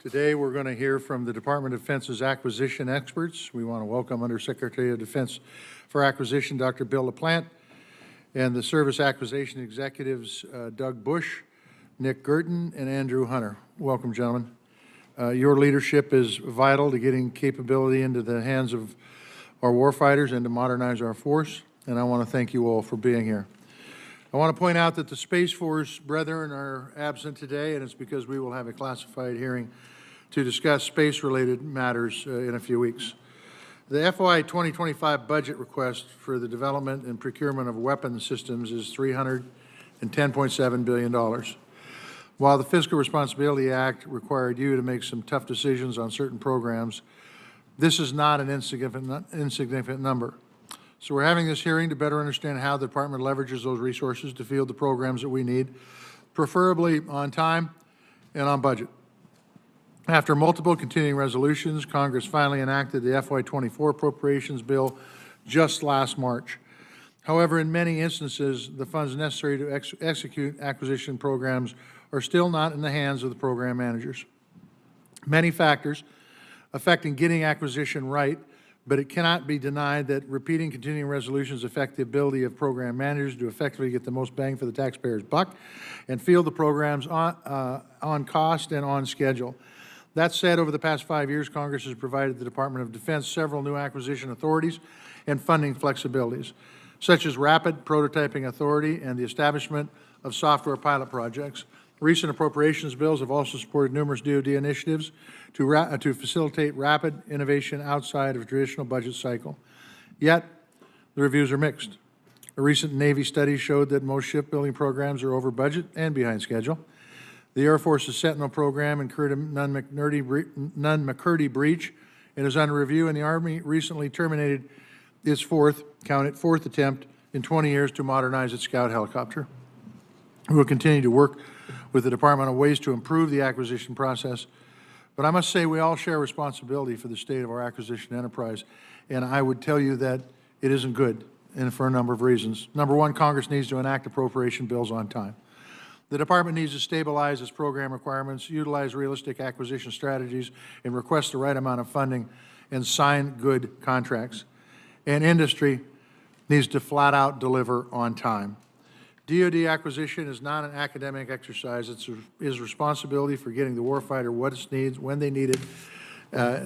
Today we're going to hear from the Department of Defense's acquisition experts. We want to welcome Undersecretary of Defense for Acquisition, Dr. Bill LaPlante, and the Service Acquisition Executives, Doug Bush, Nick Guertin, and Andrew Hunter. Welcome, gentlemen. Your leadership is vital to getting capability into the hands of our warfighters and to modernize our force, and I want to thank you all for being here. I want to point out that the Space Force brethren are absent today, and it's because we will have a classified hearing to discuss space-related matters in a few weeks. The FY 2025 budget request for the development and procurement of weapon systems is $310.7 billion. While the Fiscal Responsibility Act required you to make some tough decisions on certain programs, this is not an insignificant number. So we're having this hearing to better understand how the Department leverages those resources to field the programs that we need, preferably on time and on budget. After multiple continuing resolutions, Congress finally enacted the FY 24 Appropriations Bill just last March. However, in many instances, the funds necessary to execute acquisition programs are still not in the hands of the program managers. Many factors affecting getting acquisition right, but it cannot be denied that repeating continuing resolutions affect the ability of program managers to effectively get the most bang for the taxpayer's buck and field the programs on cost and on schedule. That said, over the past 5 years, Congress has provided the Department of Defense several new acquisition authorities and funding flexibilities, such as rapid prototyping authority and the establishment of software pilot projects. Recent appropriations bills have also supported numerous DOD initiatives to facilitate rapid innovation outside of a traditional budget cycle. Yet, the reviews are mixed. A recent Navy study showed that most shipbuilding programs are over budget and behind schedule. The Air Force's Sentinel program incurred a Nunn-McCurdy breach and is under review, and the Army recently terminated its fourth attempt in 20 years to modernize its Scout helicopter. We will continue to work with the Department on ways to improve the acquisition process, but I must say we all share responsibility for the state of our acquisition enterprise, and I would tell you that it isn't good, and for a number of reasons. Number one, Congress needs to enact appropriation bills on time. The Department needs to stabilize its program requirements, utilize realistic acquisition strategies, and request the right amount of funding and sign good contracts. And industry needs to flat out deliver on time. DOD acquisition is not an academic exercise. It's his responsibility for getting the warfighter what it needs, when they need it,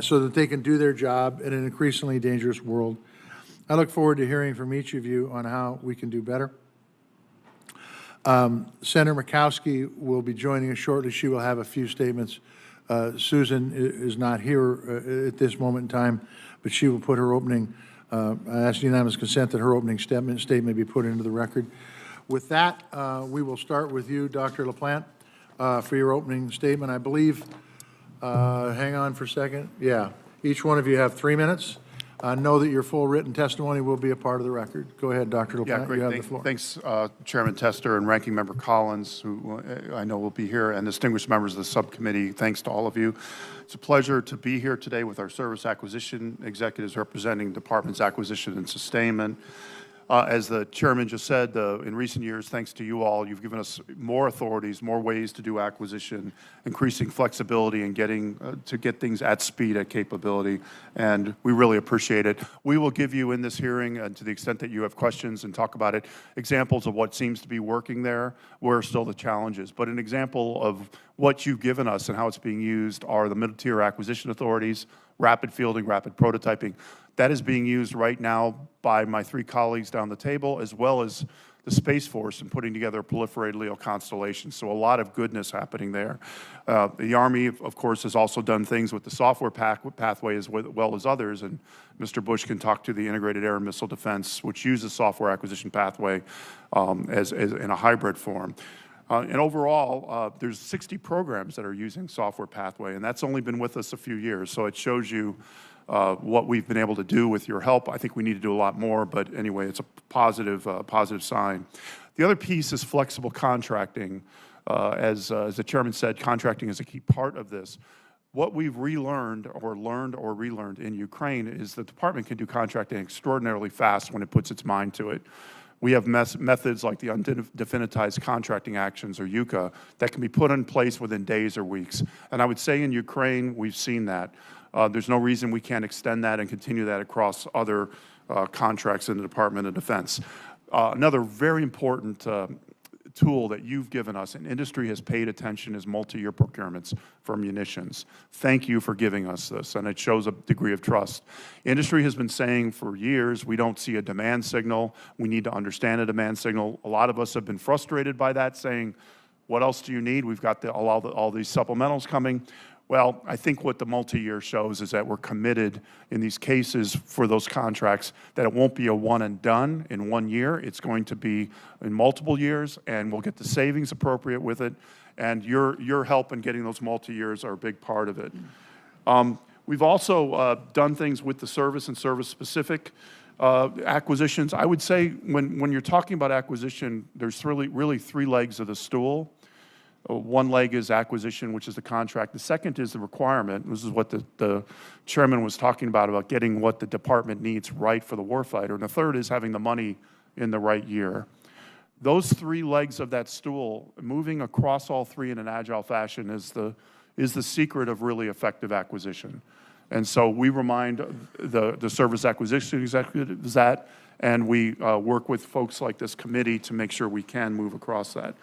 so that they can do their job in an increasingly dangerous world. I look forward to hearing from each of you on how we can do better. Senator Murkowski will be joining us shortly. She will have a few statements. Susan is not here at this moment in time, but she will put her opening, I ask unanimous consent that her opening statement be put into the record. With that, we will start with you, Dr. LaPlante, for your opening statement. I believe, hang on for a second. Yeah, each one of you have 3 minutes. Know that your full written testimony will be a part of the record. Go ahead, Dr. LaPlante. Yeah, great. You have the floor. Thanks, Chairman Tester and Ranking Member Collins, who I know will be here, and distinguished members of the subcommittee. Thanks to all of you. It's a pleasure to be here today with our service acquisition executives representing department's acquisition and sustainment. As the chairman just said, in recent years, thanks to you all, you've given us more authorities, more ways to do acquisition, increasing flexibility and to get things at speed, at capability, and we really appreciate it. We will give you in this hearing, to the extent that you have questions and talk about it, examples of what seems to be working there, where are still the challenges. But an example of what you've given us and how it's being used are the middle-tier acquisition authorities, rapid fielding, rapid prototyping. That is being used right now by my 3 colleagues down the table, as well as the Space Force in putting together a proliferated LEO constellation. So a lot of goodness happening there. The Army, of course, has also done things with the software pathway as well as others, and Mr. Bush can talk to the Integrated Air and Missile Defense, which uses software acquisition pathway as in a hybrid form. And overall, there's 60 programs that are using software pathway, and that's only been with us a few years. So it shows you what we've been able to do with your help. I think we need to do a lot more, but anyway, it's a positive sign. The other piece is flexible contracting. As the chairman said, contracting is a key part of this. What we've learned or relearned in Ukraine is the department can do contracting extraordinarily fast when it puts its mind to it. We have methods like the undefinitized contracting actions, or UCA, that can be put in place within days or weeks. And I would say in Ukraine, we've seen that. There's no reason we can't extend that and continue that across other contracts in the Department of Defense. Another very important tool that you've given us, and industry has paid attention, is multi-year procurements for munitions. Thank you for giving us this, and it shows a degree of trust. Industry has been saying for years, we don't see a demand signal. We need to understand a demand signal. A lot of us have been frustrated by that, saying, what else do you need? We've got all these supplementals coming. Well, I think what the multi-year shows is that we're committed in these cases for those contracts, that it won't be a one and done in 1 year. It's going to be in multiple years, and we'll get the savings appropriate with it. And your help in getting those multi-years are a big part of it. We've also done things with the service and service-specific acquisitions. I would say when you're talking about acquisition, there's really three legs of the stool. One leg is acquisition, which is the contract. The second is the requirement. This is what the chairman was talking about getting what the department needs right for the warfighter. And the third is having the money in the right year. Those three legs of that stool, moving across all three in an agile fashion, is the secret of really effective acquisition. And so we remind the service acquisition executives that, and we work with folks like this committee to make sure we can move across that.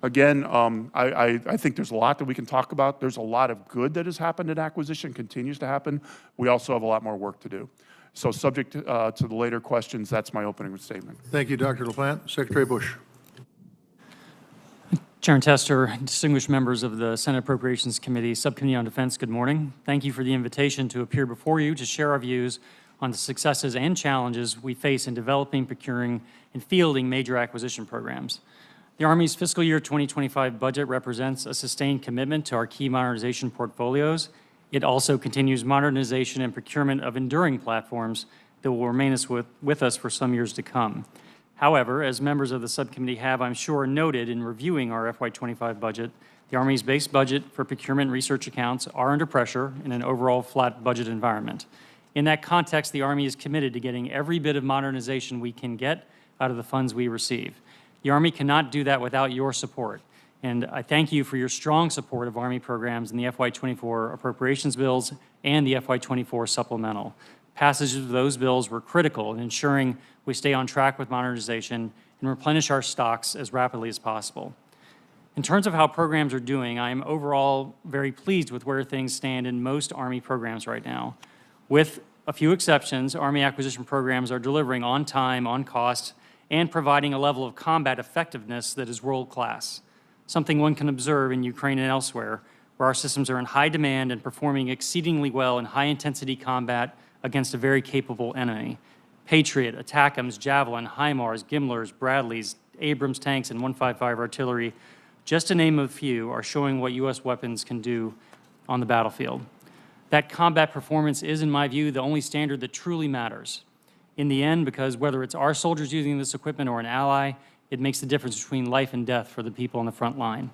Again, I think there's a lot that we can talk about. There's a lot of good that has happened in acquisition, continues to happen. We also have a lot more work to do. So subject to the later questions, that's my opening statement. Thank you, Dr. LaPlante. Secretary Bush. Chairman Tester, distinguished members of the Senate Appropriations Committee, Subcommittee on Defense, good morning. Thank you for the invitation to appear before you to share our views on the successes and challenges we face in developing, procuring, and fielding major acquisition programs. The Army's fiscal year 2025 budget represents a sustained commitment to our key modernization portfolios. It also continues modernization and procurement of enduring platforms that will remain with us for some years to come. However, as members of the subcommittee have, I'm sure, noted in reviewing our FY25 budget, the Army's base budget for procurement and research accounts are under pressure in an overall flat budget environment. In that context, the Army is committed to getting every bit of modernization we can get out of the funds we receive. The Army cannot do that without your support, and I thank you for your strong support of Army programs in the FY24 appropriations bills and the FY24 supplemental. Passage of those bills were critical in ensuring we stay on track with modernization and replenish our stocks as rapidly as possible. In terms of how programs are doing, I am overall very pleased with where things stand in most Army programs right now. With a few exceptions, Army acquisition programs are delivering on time, on cost, and providing a level of combat effectiveness that is world-class, something one can observe in Ukraine and elsewhere, where our systems are in high demand and performing exceedingly well in high-intensity combat against a very capable enemy. Patriot, ATACMS, Javelin, HIMARS, Gimlers, Bradleys, Abrams tanks, and 155 artillery, just to name a few, are showing what U.S. weapons can do on the battlefield. That combat performance is, in my view, the only standard that truly matters. In the end, because whether it's our soldiers using this equipment or an ally, it makes the difference between life and death for the people on the front line.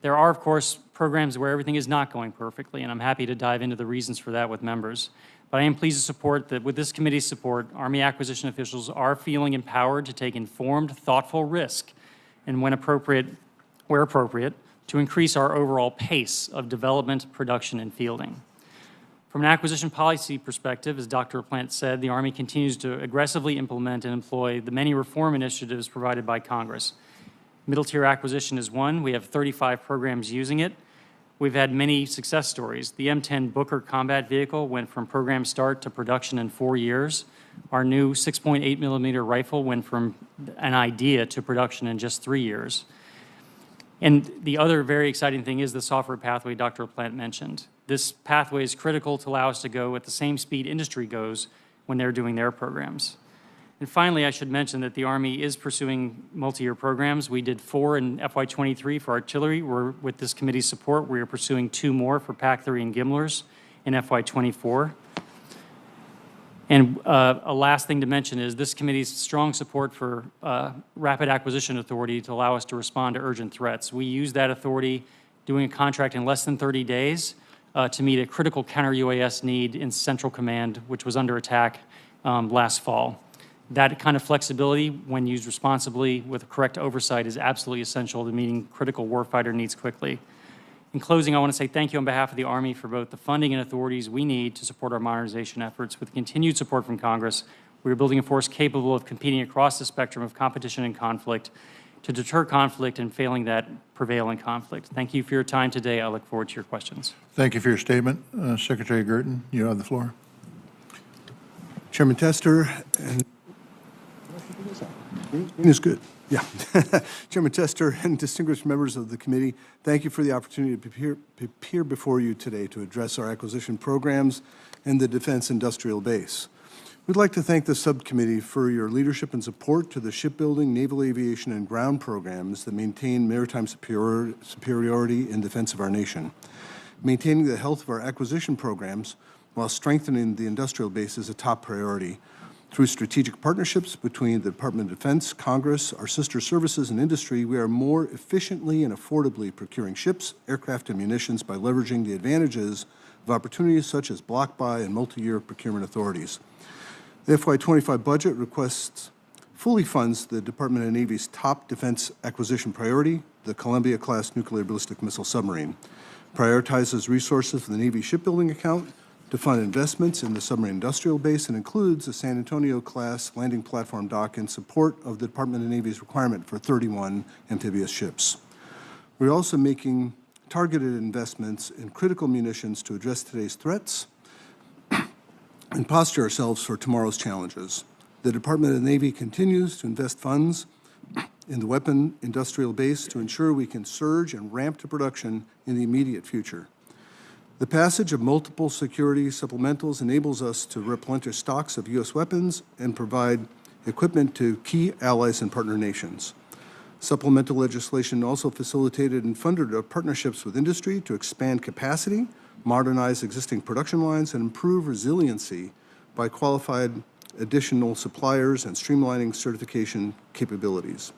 There are, of course, programs where everything is not going perfectly, and I'm happy to dive into the reasons for that with members. But I am pleased to support that with this committee's support, Army acquisition officials are feeling empowered to take informed, thoughtful risk, and where appropriate, to increase our overall pace of development, production, and fielding. From an acquisition policy perspective, as Dr. LaPlante said, the Army continues to aggressively implement and employ the many reform initiatives provided by Congress. Middle-tier acquisition is one. We have 35 programs using it. We've had many success stories. The M10 Booker combat vehicle went from program start to production in 4 years. Our new 6.8 millimeter rifle went from an idea to production in just 3 years. And the other very exciting thing is the software pathway Dr. LaPlante mentioned. This pathway is critical to allow us to go at the same speed industry goes when they're doing their programs. And finally, I should mention that the Army is pursuing multi-year programs. We did 4 in FY23 for artillery. With this committee's support, we are pursuing 2 more for PAC-3 and Gimlers in FY24. And a last thing to mention is this committee's strong support for rapid acquisition authority to allow us to respond to urgent threats. We use that authority doing a contract in less than 30 days to meet a critical counter-UAS need in Central Command, which was under attack last fall. That kind of flexibility, when used responsibly with correct oversight, is absolutely essential to meeting critical warfighter needs quickly. In closing, I want to say thank you on behalf of the Army for both the funding and authorities we need to support our modernization efforts. With continued support from Congress, we are building a force capable of competing across the spectrum of competition and conflict to deter conflict and, failing that, prevail in conflict. Thank you for your time today. I look forward to your questions. Thank you for your statement. Secretary Guertin, you have the floor. Chairman Tester, and green is good. Yeah. Chairman Tester and distinguished members of the committee, thank you for the opportunity to appear before you today to address our acquisition programs and the defense industrial base. We'd like to thank the subcommittee for your leadership and support to the shipbuilding, naval aviation, and ground programs that maintain maritime superiority in defense of our nation. Maintaining the health of our acquisition programs while strengthening the industrial base is a top priority. Through strategic partnerships between the Department of Defense, Congress, our sister services, and industry, we are more efficiently and affordably procuring ships, aircraft, and munitions by leveraging the advantages of opportunities such as block buy and multi-year procurement authorities. The FY25 budget requests fully funds the Department of Navy's top defense acquisition priority, the Columbia-class nuclear ballistic missile submarine. Prioritizes resources for the Navy shipbuilding account to fund investments in the submarine industrial base and includes a San Antonio-class landing platform dock in support of the Department of Navy's requirement for 31 amphibious ships. We're also making targeted investments in critical munitions to address today's threats and posture ourselves for tomorrow's challenges. The Department of the Navy continues to invest funds in the weapon industrial base to ensure we can surge and ramp to production in the immediate future. The passage of multiple security supplementals enables us to replenish stocks of U.S. weapons and provide equipment to key allies and partner nations. Supplemental legislation also facilitated and funded our partnerships with industry to expand capacity, modernize existing production lines, and improve resiliency by qualified additional suppliers and streamlining certification capabilities.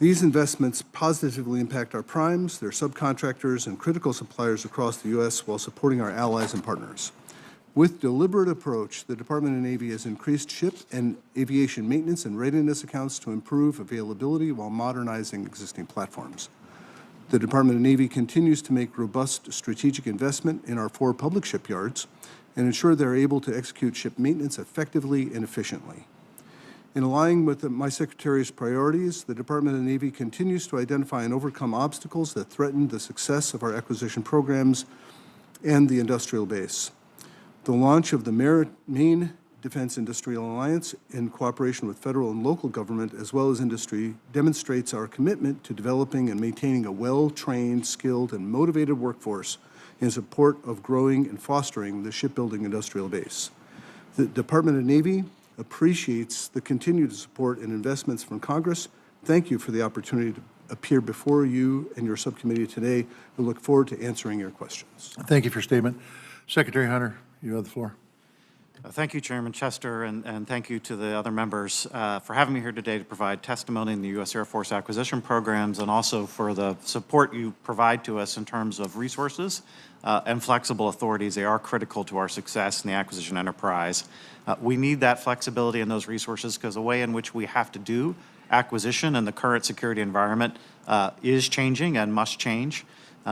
These investments positively impact our primes, their subcontractors, and critical suppliers across the U.S. while supporting our allies and partners. With deliberate approach, the Department of the Navy has increased ship and aviation maintenance and readiness accounts to improve availability while modernizing existing platforms. The Department of the Navy continues to make robust strategic investment in our 4 public shipyards and ensure they're able to execute ship maintenance effectively and efficiently. In aligning with my Secretary's priorities, the Department of the Navy continues to identify and overcome obstacles that threaten the success of our acquisition programs and the industrial base. The launch of the Maine Defense Industrial Alliance in cooperation with federal and local government as well as industry demonstrates our commitment to developing and maintaining a well-trained, skilled, and motivated workforce in support of growing and fostering the shipbuilding industrial base. The Department of the Navy appreciates the continued support and investments from Congress. Thank you for the opportunity to appear before you and your subcommittee today. I look forward to answering your questions. Thank you for your statement. Secretary Hunter, you have the floor. Thank you, Chairman Chester, and thank you to the other members for having me here today to provide testimony in the U.S. Air Force acquisition programs and also for the support you provide to us in terms of resources and flexible authorities. They are critical to our success in the acquisition enterprise. We need that flexibility and those resources because the way in which we have to do acquisition in the current security environment is changing and must change.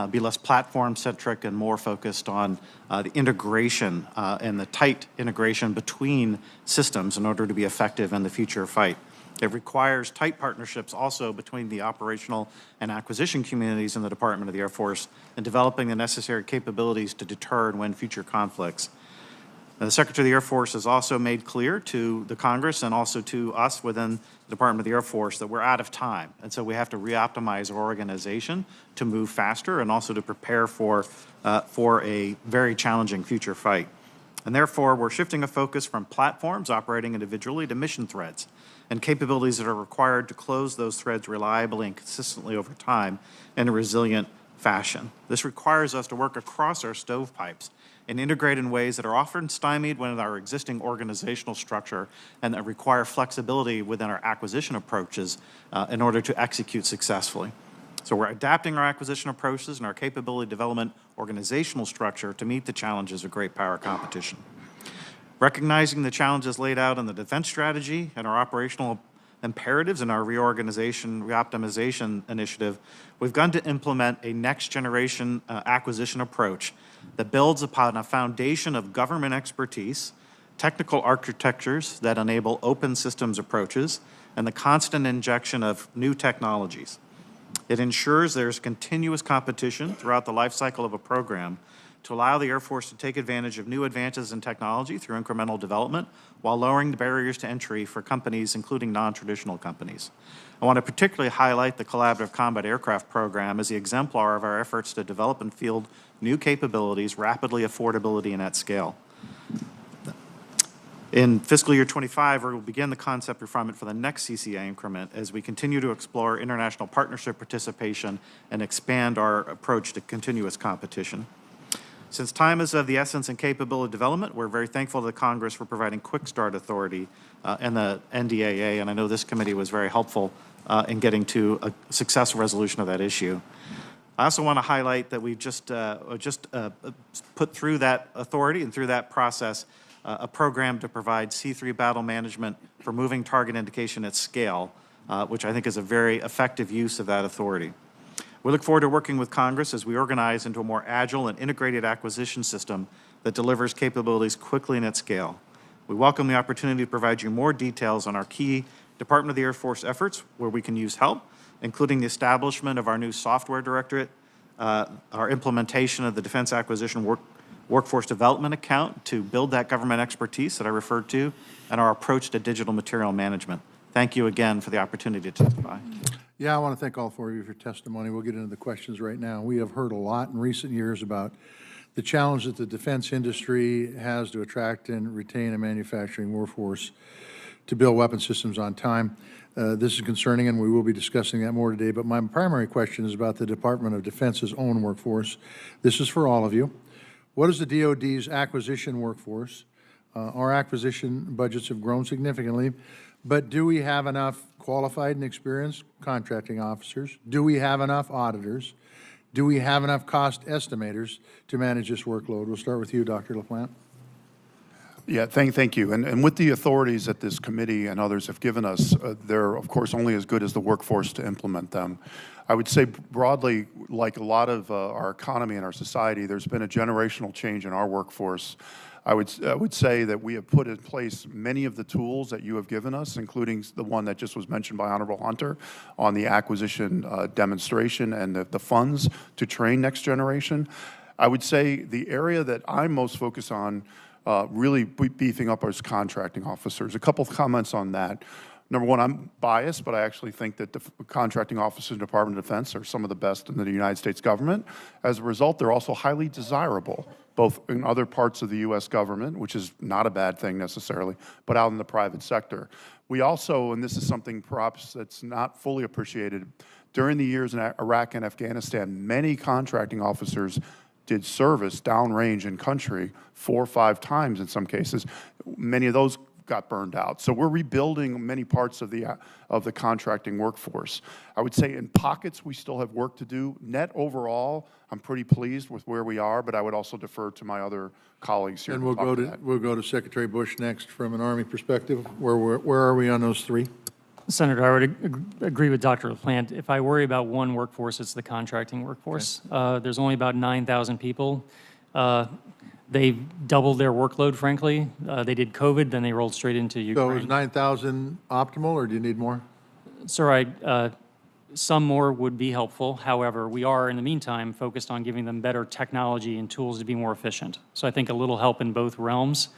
Be less platform-centric and more focused on the integration and the tight integration between systems in order to be effective in the future fight. It requires tight partnerships also between the operational and acquisition communities in the Department of the Air Force in developing the necessary capabilities to deter and win future conflicts. The Secretary of the Air Force has also made clear to the Congress and also to us within the Department of the Air Force that we're out of time. And so we have to reoptimize our organization to move faster and also to prepare for a very challenging future fight. And therefore, we're shifting a focus from platforms operating individually to mission threads and capabilities that are required to close those threads reliably and consistently over time in a resilient fashion. This requires us to work across our stovepipes and integrate in ways that are often stymied within our existing organizational structure and that require flexibility within our acquisition approaches in order to execute successfully. So we're adapting our acquisition approaches and our capability development organizational structure to meet the challenges of great power competition. Recognizing the challenges laid out in the defense strategy and our operational imperatives in our reorganization, reoptimization initiative, we've begun to implement a next-generation acquisition approach that builds upon a foundation of government expertise, technical architectures that enable open systems approaches, and the constant injection of new technologies. It ensures there's continuous competition throughout the life cycle of a program to allow the Air Force to take advantage of new advances in technology through incremental development while lowering the barriers to entry for companies, including non-traditional companies. I want to particularly highlight the Collaborative Combat Aircraft Program as the exemplar of our efforts to develop and field new capabilities rapidly, affordability, and at scale. In fiscal year 25, we will begin the concept refinement for the next CCA increment as we continue to explore international partnership participation and expand our approach to continuous competition. Since time is of the essence in capability development, we're very thankful to the Congress for providing quick start authority and the NDAA, and I know this committee was very helpful in getting to a successful resolution of that issue. I also want to highlight that we've just put through that authority and through that process a program to provide C3 battle management for moving target indication at scale, which I think is a very effective use of that authority. We look forward to working with Congress as we organize into a more agile and integrated acquisition system that delivers capabilities quickly and at scale. We welcome the opportunity to provide you more details on our key Department of the Air Force efforts where we can use help, including the establishment of our new software directorate, our implementation of the Defense Acquisition Workforce Development Account to build that government expertise that I referred to, and our approach to digital material management. Thank you again for the opportunity to testify. Yeah, I want to thank all four of you for your testimony. We'll get into the questions right now. We have heard a lot in recent years about the challenge that the defense industry has to attract and retain a manufacturing workforce to build weapon systems on time. This is concerning, and we will be discussing that more today, but my primary question is about the Department of Defense's own workforce. This is for all of you. What is the DOD's acquisition workforce? Our acquisition budgets have grown significantly, but do we have enough qualified and experienced contracting officers? Do we have enough auditors? Do we have enough cost estimators to manage this workload? We'll start with you, Dr. LaPlante. Yeah, thank you. And with the authorities that this committee and others have given us, they're, of course, only as good as the workforce to implement them. I would say broadly, like a lot of our economy and our society, there's been a generational change in our workforce. I would say that we have put in place many of the tools that you have given us, including the one that just was mentioned by Honorable Hunter on the acquisition demonstration and the funds to train next generation. I would say the area that I'm most focused on really beefing up as contracting officers. A couple of comments on that. Number one, I'm biased, but I actually think that the contracting officers in the Department of Defense are some of the best in the United States government. As a result, they're also highly desirable, both in other parts of the U.S. government, which is not a bad thing necessarily, but out in the private sector. We also, and this is something perhaps that's not fully appreciated, during the years in Iraq and Afghanistan, many contracting officers did service downrange in country 4 or 5 times in some cases. Many of those got burned out. So we're rebuilding many parts of the contracting workforce. I would say in pockets we still have work to do. Net overall, I'm pretty pleased with where we are, but I would also defer to my other colleagues here. And we'll go to Secretary Bush next from an Army perspective. Where are we on those three? Senator, I would agree with Dr. LaPlante. If I worry about one workforce, it's the contracting workforce. Okay. There's only about 9,000 people. They've doubled their workload, frankly. They did COVID, then they rolled straight into Ukraine. So is 9,000 optimal, or do you need more? Sir, some more would be helpful. However, we are, in the meantime, focused on giving them better technology and tools to be more efficient. So I think a little help in both realms,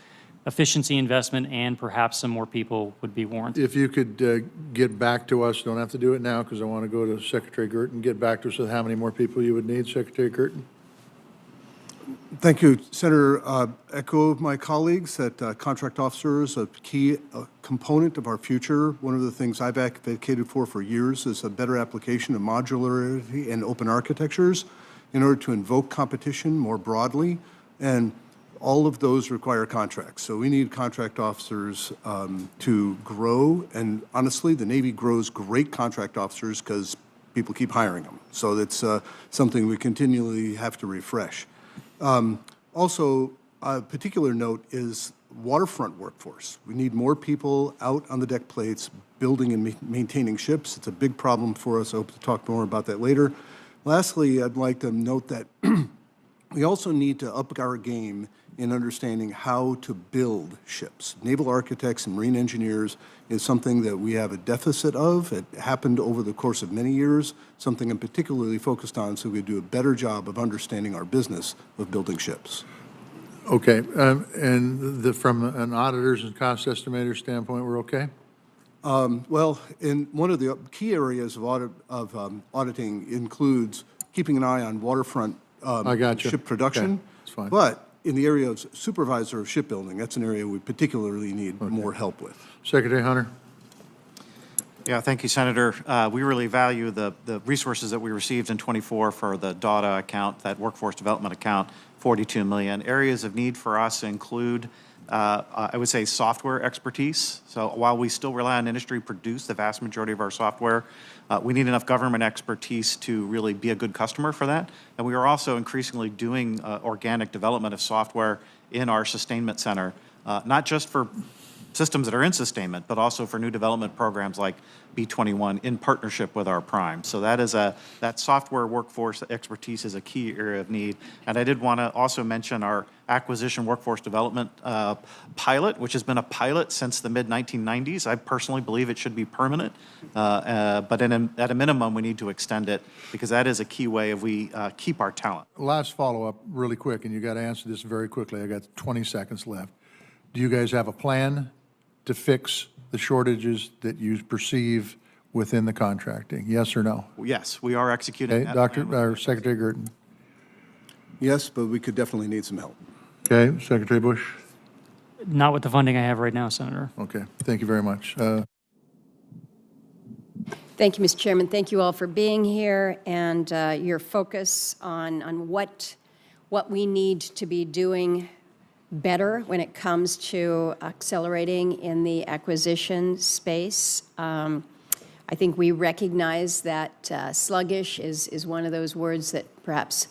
efficiency investment, and perhaps some more people would be warranted. If you could get back to us, don't have to do it now because I want to go to Secretary Guertin, get back to us with how many more people you would need, Secretary Guertin. Thank you, Senator. Echo my colleagues that contract officers are a key component of our future. One of the things I've advocated for years is a better application of modularity and open architectures in order to invoke competition more broadly, and all of those require contracts. So we need contract officers to grow, and honestly, the Navy grows great contract officers because people keep hiring them. So that's something we continually have to refresh. Also, a particular note is waterfront workforce. We need more people out on the deck plates, building and maintaining ships. It's a big problem for us. I hope to talk more about that later. Lastly, I'd like to note that we also need to up our game in understanding how to build ships. Naval architects and marine engineers is something that we have a deficit of. It happened over the course of many years, something I'm particularly focused on so we do a better job of understanding our business of building ships. Okay, and from an auditor's and cost estimator standpoint, we're okay? Well, in one of the key areas of auditing includes keeping an eye on waterfront I got you. ship production. Okay, that's fine. But in the area of supervisor of shipbuilding, that's an area we particularly need more help with. Secretary Hunter? Yeah, thank you, Senator. We really value the resources that we received in '24 for the DOD account, that workforce development account, $42 million. Areas of need for us include, I would say, software expertise. So while we still rely on industry to produce the vast majority of our software, we need enough government expertise to really be a good customer for that. And we are also increasingly doing organic development of software in our sustainment center, not just for systems that are in sustainment, but also for new development programs like B-21 in partnership with our prime. So that software workforce expertise is a key area of need. And I did want to also mention our acquisition workforce development pilot, which has been a pilot since the mid-1990s. I personally believe it should be permanent, but at a minimum, we need to extend it because that is a key way of we keep our talent. Last follow-up, really quick, and you got to answer this very quickly. I got 20 seconds left. Do you guys have a plan to fix the shortages that you perceive within the contracting? Yes or no? Yes, we are executing Okay, that. Secretary Guertin. Yes, but we could definitely need some help. Okay, Secretary Bush. Not with the funding I have right now, Senator. Okay, thank you very much. Thank you, Mr. Chairman. Thank you all for being here and your focus on what we need to be doing better when it comes to accelerating in the acquisition space. I think we recognize that sluggish is one of those words that perhaps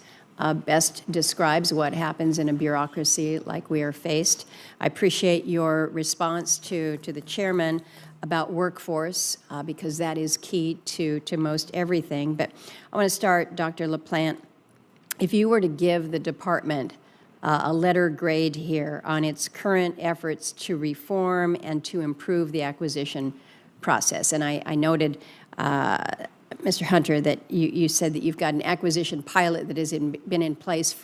best describes what happens in a bureaucracy like we are faced. I appreciate your response to the chairman about workforce because that is key to most everything. But I want to start, Dr. LaPlante. If you were to give the department a letter grade here on its current efforts to reform and to improve the acquisition process. And I noted, Mr. Hunter, that you said that you've got an acquisition pilot that has been in place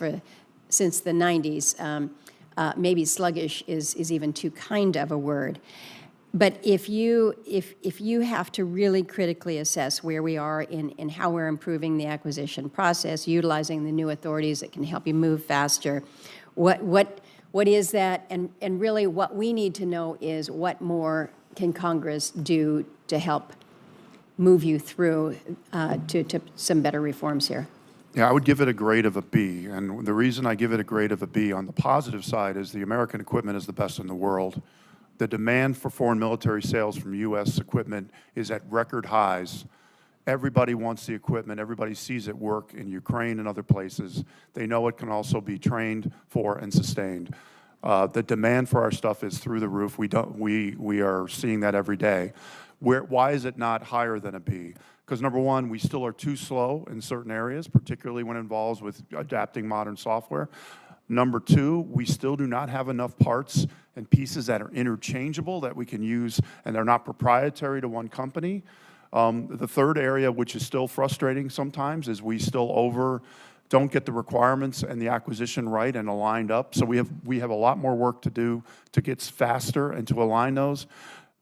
since the 90s. Maybe sluggish is even too kind of a word. But if you have to really critically assess where we are in how we're improving the acquisition process, utilizing the new authorities that can help you move faster, what is that? And really what we need to know is what more can Congress do to help move you through to some better reforms here? Yeah, I would give it a grade of a B. And the reason I give it a grade of a B on the positive side is the American equipment is the best in the world. The demand for foreign military sales from U.S. equipment is at record highs. Everybody wants the equipment. Everybody sees it work in Ukraine and other places. They know it can also be trained for and sustained. The demand for our stuff is through the roof. We are seeing that every day. Why is it not higher than a B? Because number one, we still are too slow in certain areas, particularly when it involves with adapting modern software. Number two, we still do not have enough parts and pieces that are interchangeable that we can use, and they're not proprietary to one company. The third area, which is still frustrating sometimes, is we still don't get the requirements and the acquisition right and aligned up. So we have a lot more work to do to get faster and to align those.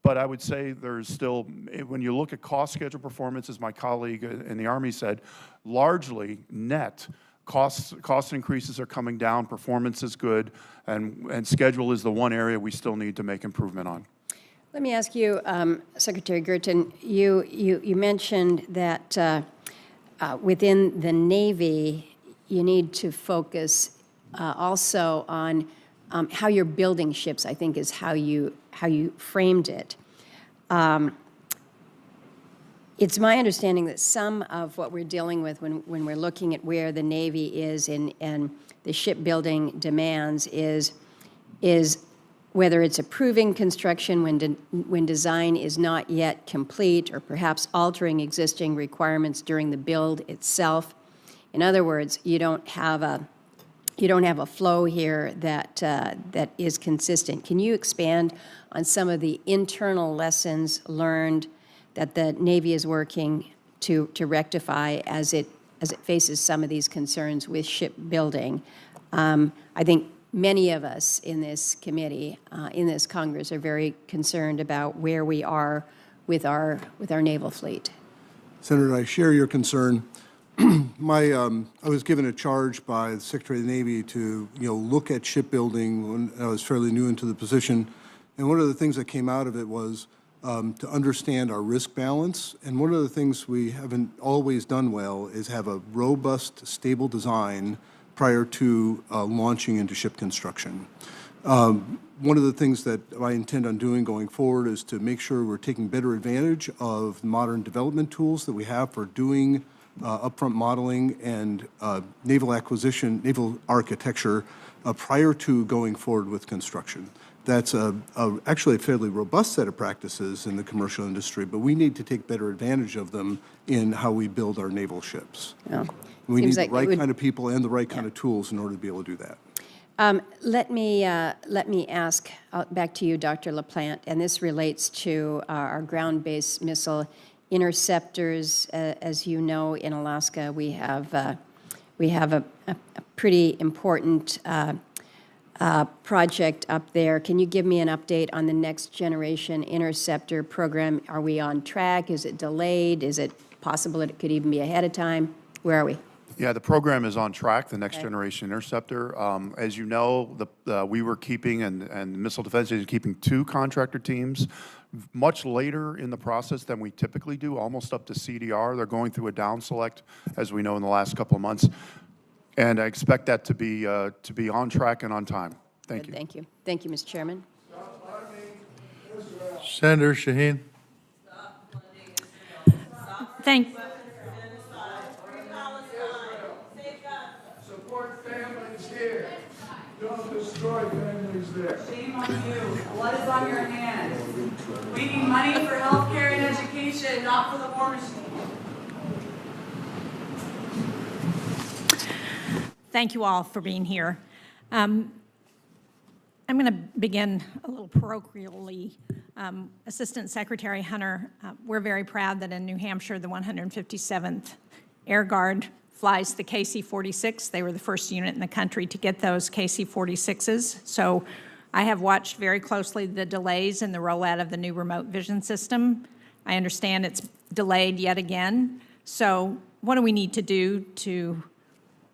But I would say there's still, when you look at cost schedule performance, as my colleague in the Army said, largely net, cost increases are coming down, performance is good, and schedule is the one area we still need to make improvement on. Let me ask you, Secretary Guertin, you mentioned that within the Navy, you need to focus also on how you're building ships, I think is how you framed it. It's my understanding that some of what we're dealing with when we're looking at where the Navy is and the shipbuilding demands is whether it's approving construction when design is not yet complete, or perhaps altering existing requirements during the build itself. In other words, you don't have a flow here that is consistent. Can you expand on some of the internal lessons learned that the Navy is working to rectify as it faces some of these concerns with shipbuilding? I think many of us in this committee, in this Congress, are very concerned about where we are with our naval fleet. Senator, I share your concern. I was given a charge by the Secretary of the Navy to, look at shipbuilding when I was fairly new into the position. And one of the things that came out of it was to understand our risk balance. And one of the things we haven't always done well is have a robust, stable design prior to launching into ship construction. One of the things that I intend on doing going forward is to make sure we're taking better advantage of modern development tools that we have for doing upfront modeling and naval acquisition, naval architecture prior to going forward with construction. That's actually a fairly robust set of practices in the commercial industry, but we need to take better advantage of them in how we build our naval ships. Yeah. We need Seems like the right kind of people and the right kind of tools in order to be able to do that. Let me ask back to you, Dr. LaPlante, and this relates to our ground-based missile interceptors. As you know, in Alaska, we have a pretty important project up there. Can you give me an update on the next generation interceptor program? Are we on track? Is it delayed? Is it possible that it could even be ahead of time? Where are we? Yeah, the program is on track, the Next Generation Interceptor. As you know, we were keeping, and the Missile Defense Agency keeping 2 contractor teams much later in the process than we typically do, almost up to CDR. They're going through a down select, as we know, in the last couple of months. And I expect that to be on track and on time. Thank you. Thank you. Thank you, Mr. Chairman. Senator Shaheen. Thank. Support families here. Don't destroy families there. Shame on you. Blood is on your hands. We need money for health care and education, not for the war machine. Thank you all for being here. I'm going to begin a little parochially. Assistant Secretary Hunter, we're very proud that in New Hampshire, the 157th Air Guard flies the KC-46. They were the first unit in the country to get those KC-46s. So I have watched very closely the delays in the rollout of the new remote vision system. I understand it's delayed yet again. So what do we need to do to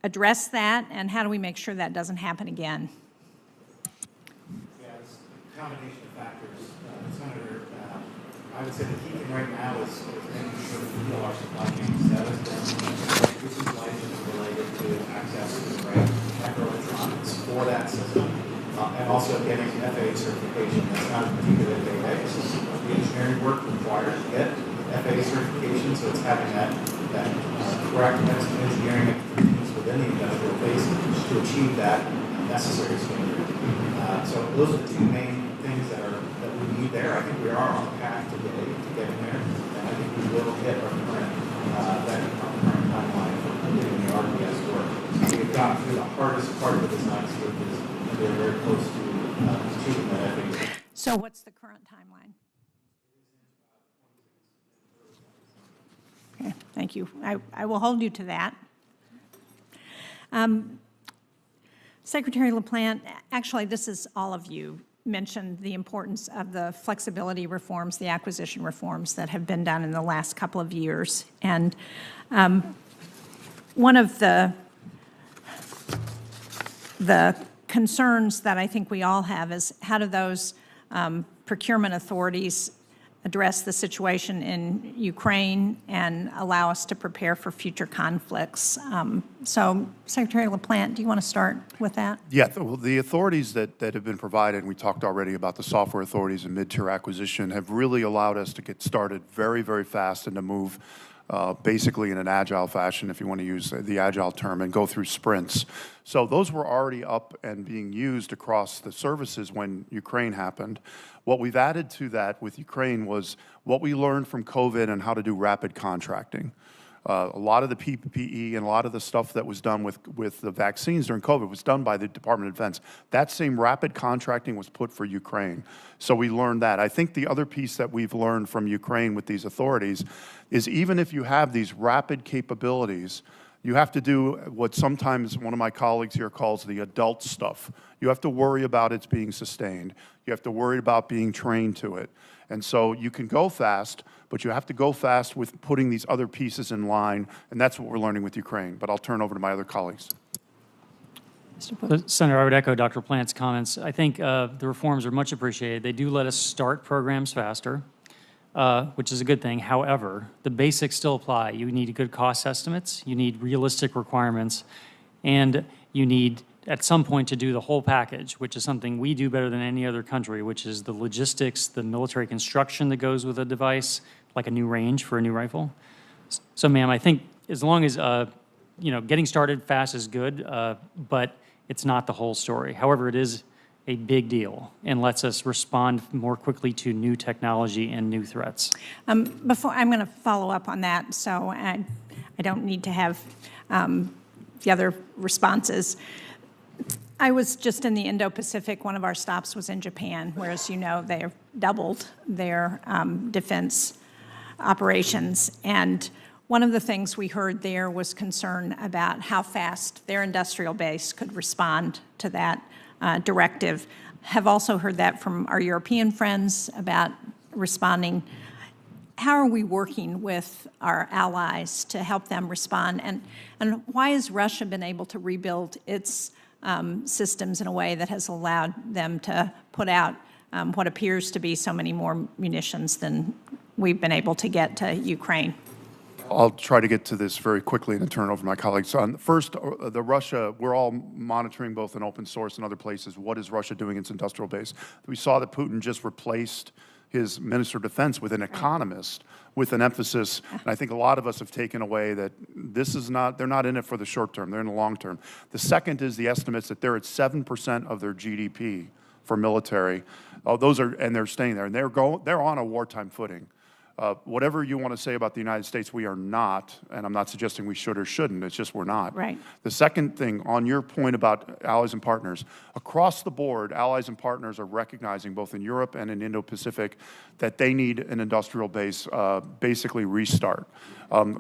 address that, and how do we make sure that doesn't happen again? Yeah, it's a combination of factors. Senator, I would say the key thing right now is making sure we heal our supply chain status down. This is likely related to access to the right microelectronics for that system, and also getting FAA certification. That's not a particular FAA. This is the engineering work required to get FAA certification, so it's having that correct engineering expertise within the industrial base to achieve that necessary standard. So those are the 2 main things that we need there. I think we are on the path today to getting there, and I think we will hit our current timeline for getting the RPS work. We've gotten through the hardest part of the design stages, and we're very close to achieving that FAA. So what's the current timeline? Okay, thank you. I will hold you to that. Secretary LaPlante, actually, this is all of you mentioned the importance of the flexibility reforms, the acquisition reforms that have been done in the last couple of years. And one of the concerns that I think we all have is how do those procurement authorities address the situation in Ukraine and allow us to prepare for future conflicts. So, Secretary LaPlante, do you want to start with that? Yeah, well, the authorities that have been provided, and we talked already about the software authorities and mid-tier acquisition, have really allowed us to get started very, very fast and to move basically in an agile fashion, if you want to use the agile term, and go through sprints. So those were already up and being used across the services when Ukraine happened. What we've added to that with Ukraine was what we learned from COVID and how to do rapid contracting. A lot of the PPE and a lot of the stuff that was done with the vaccines during COVID was done by the Department of Defense. That same rapid contracting was put for Ukraine. So we learned that. I think the other piece that we've learned from Ukraine with these authorities is even if you have these rapid capabilities, you have to do what sometimes one of my colleagues here calls the adult stuff. You have to worry about it being sustained. You have to worry about being trained to it. And so you can go fast, but you have to go fast with putting these other pieces in line, and that's what we're learning with Ukraine. But I'll turn over to my other colleagues. Senator, I would echo Dr. Plante's comments. I think the reforms are much appreciated. They do let us start programs faster, which is a good thing. However, the basics still apply. You need good cost estimates, you need realistic requirements, and you need at some point to do the whole package, which is something we do better than any other country, which is the logistics, the military construction that goes with a device, like a new range for a new rifle. So, ma'am, I think as long as, getting started fast is good, but it's not the whole story. However, it is a big deal and lets us respond more quickly to new technology and new threats. Before I'm going to follow up on that, so I don't need to have the other responses. I was just in the Indo-Pacific. One of our stops was in Japan, where, as you know, they've doubled their defense operations. And one of the things we heard there was concern about how fast their industrial base could respond to that directive. Have also heard that from our European friends about responding. How are we working with our allies to help them respond? And why has Russia been able to rebuild its systems in a way that has allowed them to put out what appears to be so many more munitions than we've been able to get to Ukraine? I'll try to get to this very quickly and then turn it over to my colleagues. First, the Russia, we're all monitoring both in open source and other places. What is Russia doing in its industrial base? We saw that Putin just replaced his Minister of Defense with an economist with an emphasis, and I think a lot of us have taken away that this is not, they're not in it for the short term, they're in the long term. The second is the estimates that they're at 7% of their GDP for military. Those are, and they're staying there, and they're on a wartime footing. Whatever you want to say about the United States, we are not, and I'm not suggesting we should or shouldn't, it's just we're not. Right. The second thing, on your point about allies and partners, across the board, allies and partners are recognizing, both in Europe and in Indo-Pacific, that they need an industrial base, basically restart.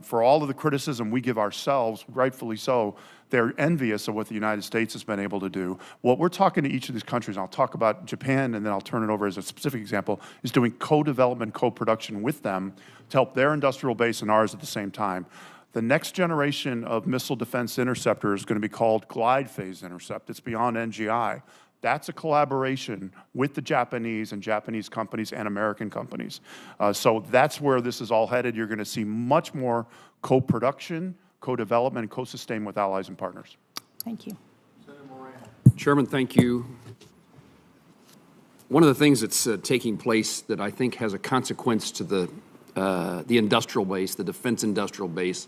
For all of the criticism we give ourselves, rightfully so, they're envious of what the United States has been able to do. What we're talking to each of these countries, and I'll talk about Japan, and then I'll turn it over as a specific example, is doing co-development, co-production with them to help their industrial base and ours at the same time. The next generation of missile defense interceptor is going to be called glide phase intercept. It's beyond NGI. That's a collaboration with the Japanese and Japanese companies and American companies. So that's where this is all headed. You're going to see much more co-production, co-development, and co-sustainment with allies and partners. Thank you. Chairman, thank you. One of the things that's taking place that I think has a consequence to the industrial base, the defense industrial base,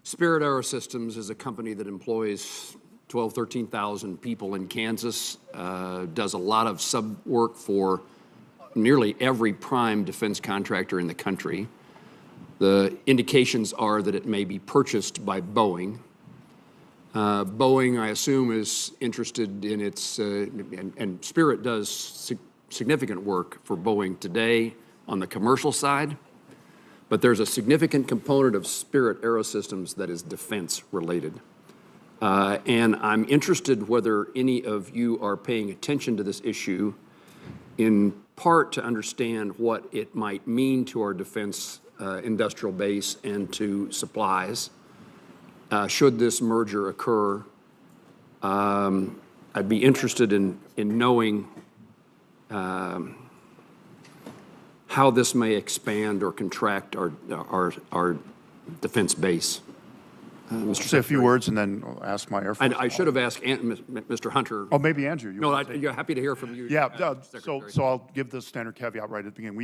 Spirit Aerosystems is a company that employs 12,000, 13,000 people in Kansas, does a lot of sub work for nearly every prime defense contractor in the country. The indications are that it may be purchased by Boeing. Boeing, I assume, is interested in its, and Spirit does significant work for Boeing today on the commercial side, but there's a significant component of Spirit Aerosystems that is defense related. And I'm interested whether any of you are paying attention to this issue, in part to understand what it might mean to our defense industrial base and to supplies. Should this merger occur, I'd be interested in knowing how this may expand or contract our defense base. Mr. Say a few Secretary. words and then I'll ask my Air Force. I should have asked Mr. Hunter. Oh, maybe Andrew. You No, want to take- you're happy to hear from you. Yeah, Secretary. so I'll give the standard caveat right at the beginning.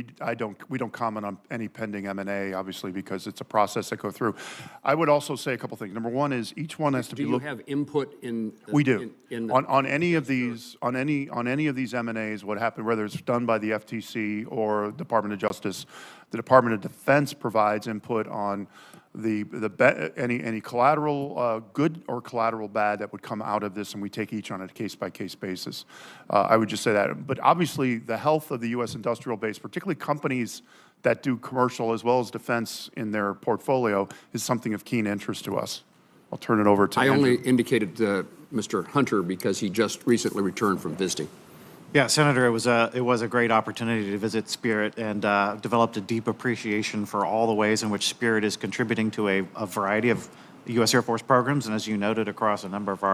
We don't comment on any pending M&A, obviously, because it's a process that go through. I would also say a couple things. Number one is each one has to Do be you looked. have input in? We do. In On any of these, on any of these M&As, what happened, whether it's done by the FTC or Department of Justice, the Department of Defense provides input on any collateral good or collateral bad that would come out of this, and we take each on a case-by-case basis. I would just say that. But obviously, the health of the U.S. industrial base, particularly companies that do commercial as well as defense in their portfolio, is something of keen interest to us. I'll turn it over to I Andrew. only indicated Mr. Hunter because he just recently returned from visiting. Yeah, Senator, it was a great opportunity to visit Spirit and developed a deep appreciation for all the ways in which Spirit is contributing to a variety of U.S. Air Force programs, and as you noted, across a number of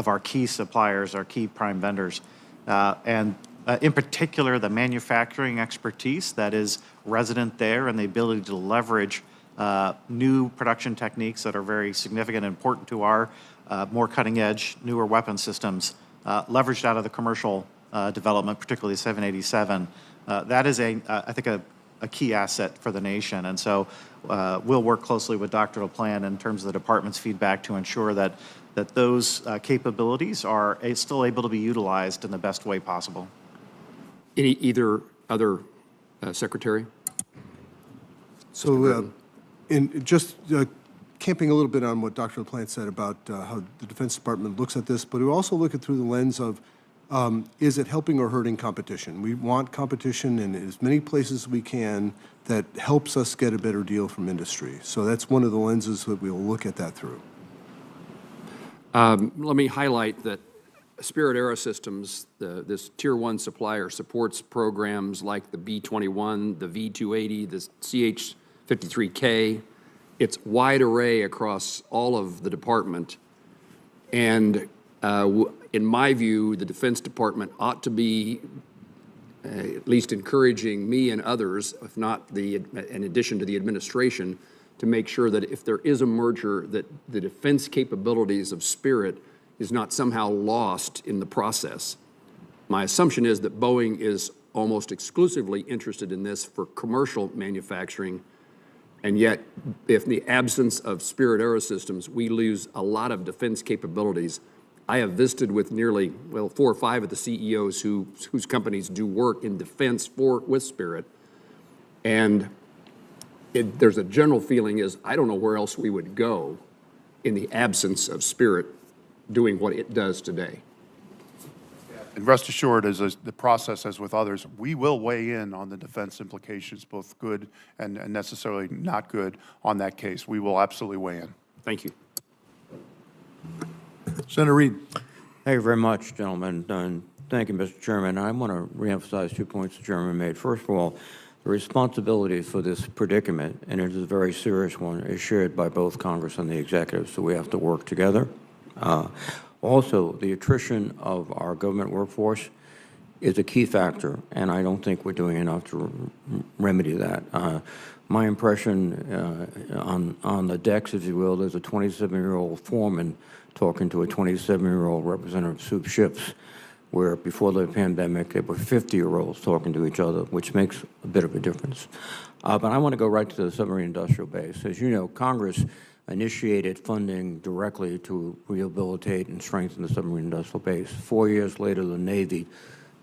our key suppliers, our key prime vendors, and in particular, the manufacturing expertise that is resident there and the ability to leverage new production techniques that are very significant and important to our more cutting-edge, newer weapon systems, leveraged out of the commercial development, particularly the 787. That is, I think, a key asset for the nation. And so we'll work closely with Dr. LaPlante in terms of the department's feedback to ensure that those capabilities are still able to be utilized in the best way possible. Either other secretary? So, in just camping a little bit on what Dr. LaPlante said about how the Defense Department looks at this, but we also look at through the lens of is it helping or hurting competition? We want competition in as many places as we can that helps us get a better deal from industry. So that's one of the lenses that we'll look at that through. Let me highlight that Spirit Aerosystems, this Tier 1 supplier, supports programs like the B-21, the V-280, the CH-53K. It's wide array across all of the department. And in my view, the Defense Department ought to be at least encouraging me and others, if not in addition to the administration, to make sure that if there is a merger, that the defense capabilities of Spirit is not somehow lost in the process. My assumption is that Boeing is almost exclusively interested in this for commercial manufacturing, and yet, if in the absence of Spirit Aerosystems, we lose a lot of defense capabilities. I have visited with nearly, 4 or 5 of the CEOs whose companies do work in defense with Spirit, and there's a general feeling is, I don't know where else we would go in the absence of Spirit doing what it does today. And rest assured, as the process as with others, we will weigh in on the defense implications, both good and necessarily not good, on that case. We will absolutely weigh in. Thank you. Senator Reed. Thank you very much, gentlemen, and thank you, Mr. Chairman. I want to reemphasize 2 points the Chairman made. First of all, the responsibility for this predicament, and it is a very serious one, is shared by both Congress and the executive, so we have to work together. Also, the attrition of our government workforce is a key factor, and I don't think we're doing enough to remedy that. My impression on the decks, if you will, there's a 27-year-old foreman talking to a 27-year-old representative of soup ships, where before the pandemic, there were 50-year-olds talking to each other, which makes a bit of a difference. But I want to go right to the submarine industrial base. As you know, Congress initiated funding directly to rehabilitate and strengthen the submarine industrial base. 4 years later, the Navy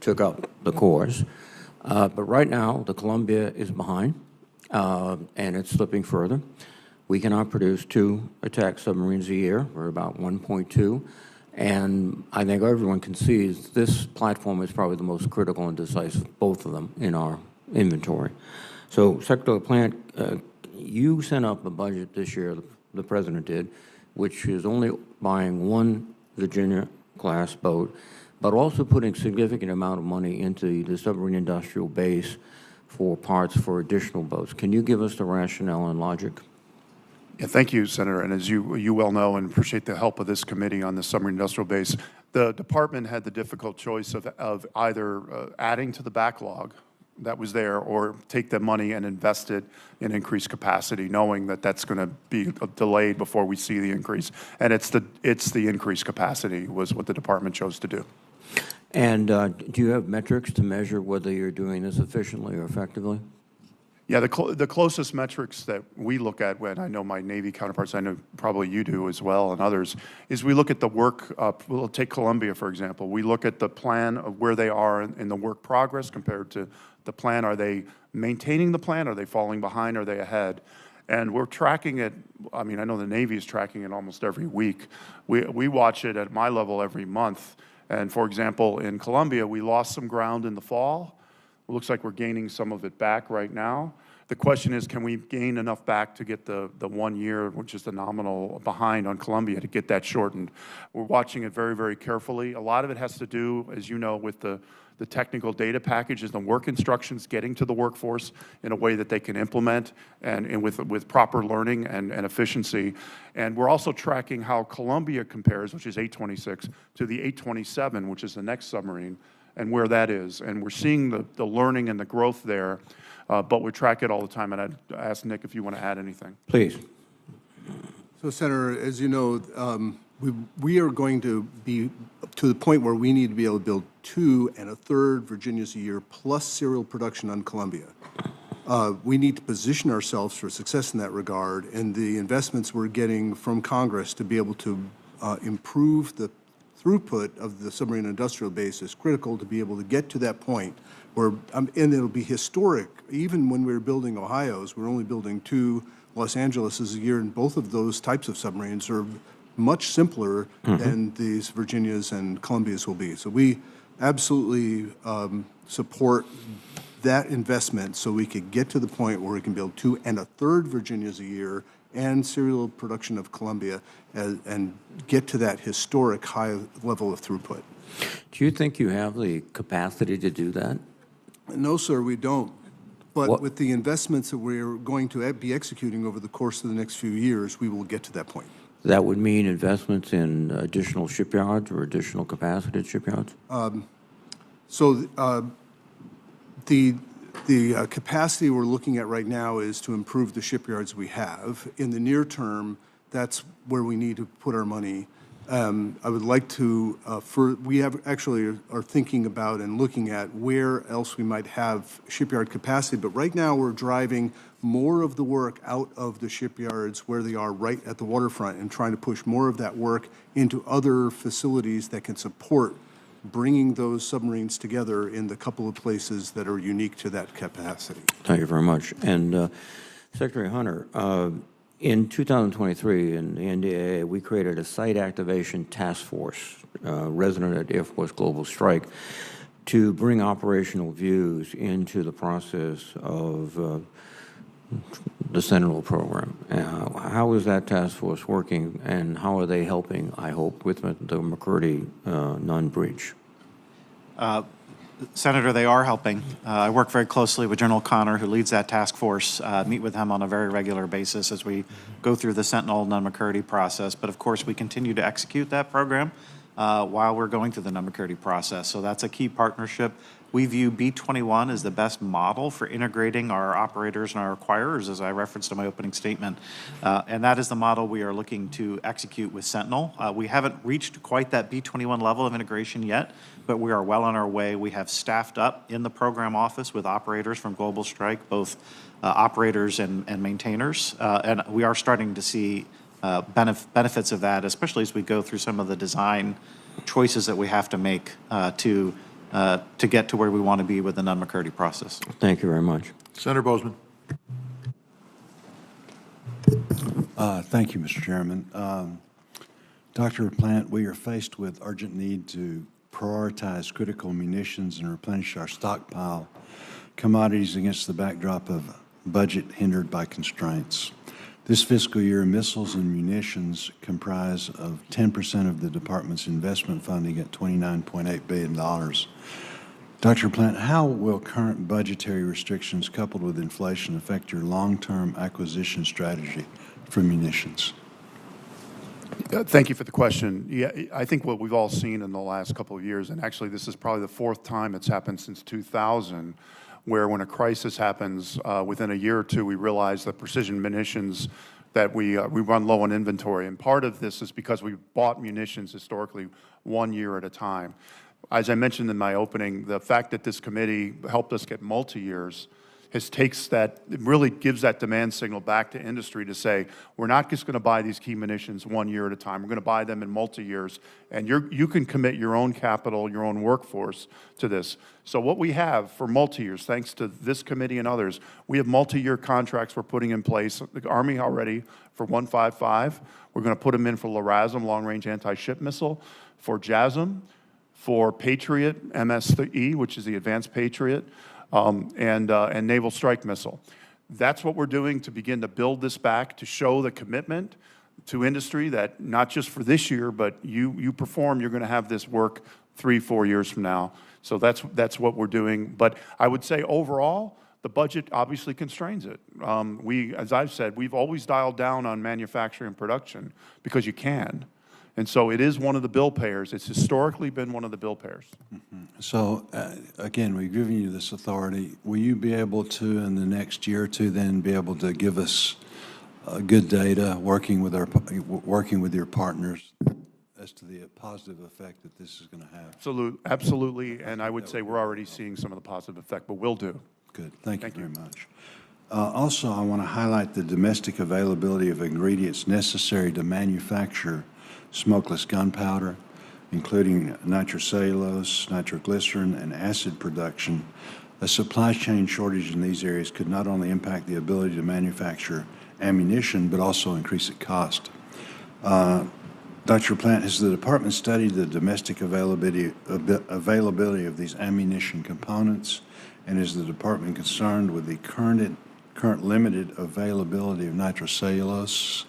took up the cause. But right now, the Columbia is behind, and it's slipping further. We cannot produce 2 attack submarines a year. We're about 1.2. And I think everyone concedes this platform is probably the most critical and decisive, both of them, in our inventory. So, Secretary LaPlante, you sent up a budget this year, the President did, which is only buying 1 Virginia-class boat, but also putting significant amount of money into the submarine industrial base for parts for additional boats. Can you give us the rationale and logic? Yeah, thank you, Senator. And as you well know, and appreciate the help of this committee on the submarine industrial base, the department had the difficult choice of either adding to the backlog that was there, or take the money and invest it in increased capacity, knowing that that's going to be delayed before we see the increase. And it's the increased capacity was what the department chose to do. And do you have metrics to measure whether you're doing this efficiently or effectively? Yeah, the closest metrics that we look at, when I know my Navy counterparts, I know probably you do as well, and others, is we look at the work. We'll take Columbia, for example. We look at the plan of where they are in the work progress compared to the plan. Are they maintaining the plan? Are they falling behind? Are they ahead? And we're tracking it. I mean, I know the Navy is tracking it almost every week. We watch it at my level every month. And for example, in Columbia, we lost some ground in the fall. It looks like we're gaining some of it back right now. The question is, can we gain enough back to get the 1 year, which is the nominal behind on Columbia, to get that shortened? We're watching it very, very carefully. A lot of it has to do, as you know, with the technical data packages, the work instructions getting to the workforce in a way that they can implement and with proper learning and efficiency. And we're also tracking how Columbia compares, which is 826, to the 827, which is the next submarine, and where that is. And we're seeing the learning and the growth there, but we track it all the time. And I'd ask Nick if you want to add anything. Please. So, Senator, as you know, we are going to be to the point where we need to be able to build 2 1/3 Virginias a year plus serial production on Columbia. We need to position ourselves for success in that regard, and the investments we're getting from Congress to be able to improve the throughput of the submarine industrial base is critical to be able to get to that point where, and it'll be historic. Even when we're building Ohio's, we're only building 2 Los Angeleses a year, and both of those types of submarines are much simpler than these Virginias and Columbias will be. So we absolutely support that investment so we could get to the point where we can build 2 1/3 Virginias a year and serial production of Columbia and get to that historic high level of throughput. Do you think you have the capacity to do that? No, sir, we don't. But What- with the investments that we're going to be executing over the course of the next few years, we will get to that point. That would mean investments in additional shipyards or additional capacity at shipyards? So the capacity we're looking at right now is to improve the shipyards we have. In the near term, that's where we need to put our money. I would like to, we have actually are thinking about and looking at where else we might have shipyard capacity, but right now we're driving more of the work out of the shipyards where they are right at the waterfront and trying to push more of that work into other facilities that can support bringing those submarines together in the couple of places that are unique to that capacity. Thank you very much. And Secretary Hunter, in 2023, in the NDAA, we created a site activation task force, resident at Air Force Global Strike, to bring operational views into the process of the Sentinel program. How is that task force working, and how are they helping, I hope, with the McCurdy non-breach? Senator, they are helping. I work very closely with General Connor, who leads that task force, meet with him on a very regular basis as we go through the Sentinel non-McCurdy process. But of course, we continue to execute that program while we're going through the non-McCurdy process. So that's a key partnership. We view B-21 as the best model for integrating our operators and our acquirers, as I referenced in my opening statement. And that is the model we are looking to execute with Sentinel. We haven't reached quite that B-21 level of integration yet, but we are well on our way. We have staffed up in the program office with operators from Global Strike, both operators and maintainers. And we are starting to see benefits of that, especially as we go through some of the design choices that we have to make to get to where we want to be with the non-McCurdy process. Thank you very much. Senator Bozeman. Thank you, Mr. Chairman. Dr. LaPlante, we are faced with urgent need to prioritize critical munitions and replenish our stockpile commodities against the backdrop of budget hindered by constraints. This fiscal year, missiles and munitions comprise of 10% of the department's investment funding at $29.8 billion. Dr. LaPlante, how will current budgetary restrictions coupled with inflation affect your long-term acquisition strategy for munitions? Thank you for the question. Yeah, I think what we've all seen in the last couple of years, and actually this is probably the 4th time it's happened since 2000, where when a crisis happens, within a year or two, we realize that precision munitions that we run low on inventory. And part of this is because we bought munitions historically 1 year at a time. As I mentioned in my opening, the fact that this committee helped us get multi-years it really gives that demand signal back to industry to say, we're not just going to buy these key munitions 1 year at a time. We're going to buy them in multi-years, and you can commit your own capital, your own workforce to this. So what we have for multi-years, thanks to this committee and others, we have multi-year contracts we're putting in place. The Army already for 155. We're going to put them in for LRASM, long-range anti-ship missile, for JASM, for Patriot, MSE, which is the Advanced Patriot, and Naval Strike Missile. That's what we're doing to begin to build this back, to show the commitment to industry that not just for this year, but you perform, you're going to have this work 3-4 years from now. So that's what we're doing. But I would say overall, the budget obviously constrains it. As I've said, we've always dialed down on manufacturing and production because you can. And so it is one of the bill payers. It's historically been one of the bill payers. Mm-hmm. So, again, we've given you this authority. Will you be able to, in the next year or two, then be able to give us good data, working with your partners, as to the positive effect that this is going to have? Absolutely. And I would say we're already seeing some of the positive effect, but we'll do. Good. Thank you very much. Also, I want to highlight the domestic availability of ingredients necessary to manufacture smokeless gunpowder, including nitrocellulose, nitroglycerin, and acid production. A supply chain shortage in these areas could not only impact the ability to manufacture ammunition, but also increase its cost. Dr. LaPlante, has the department studied the domestic availability of these ammunition components, and is the department concerned with the current limited availability of nitrocellulose?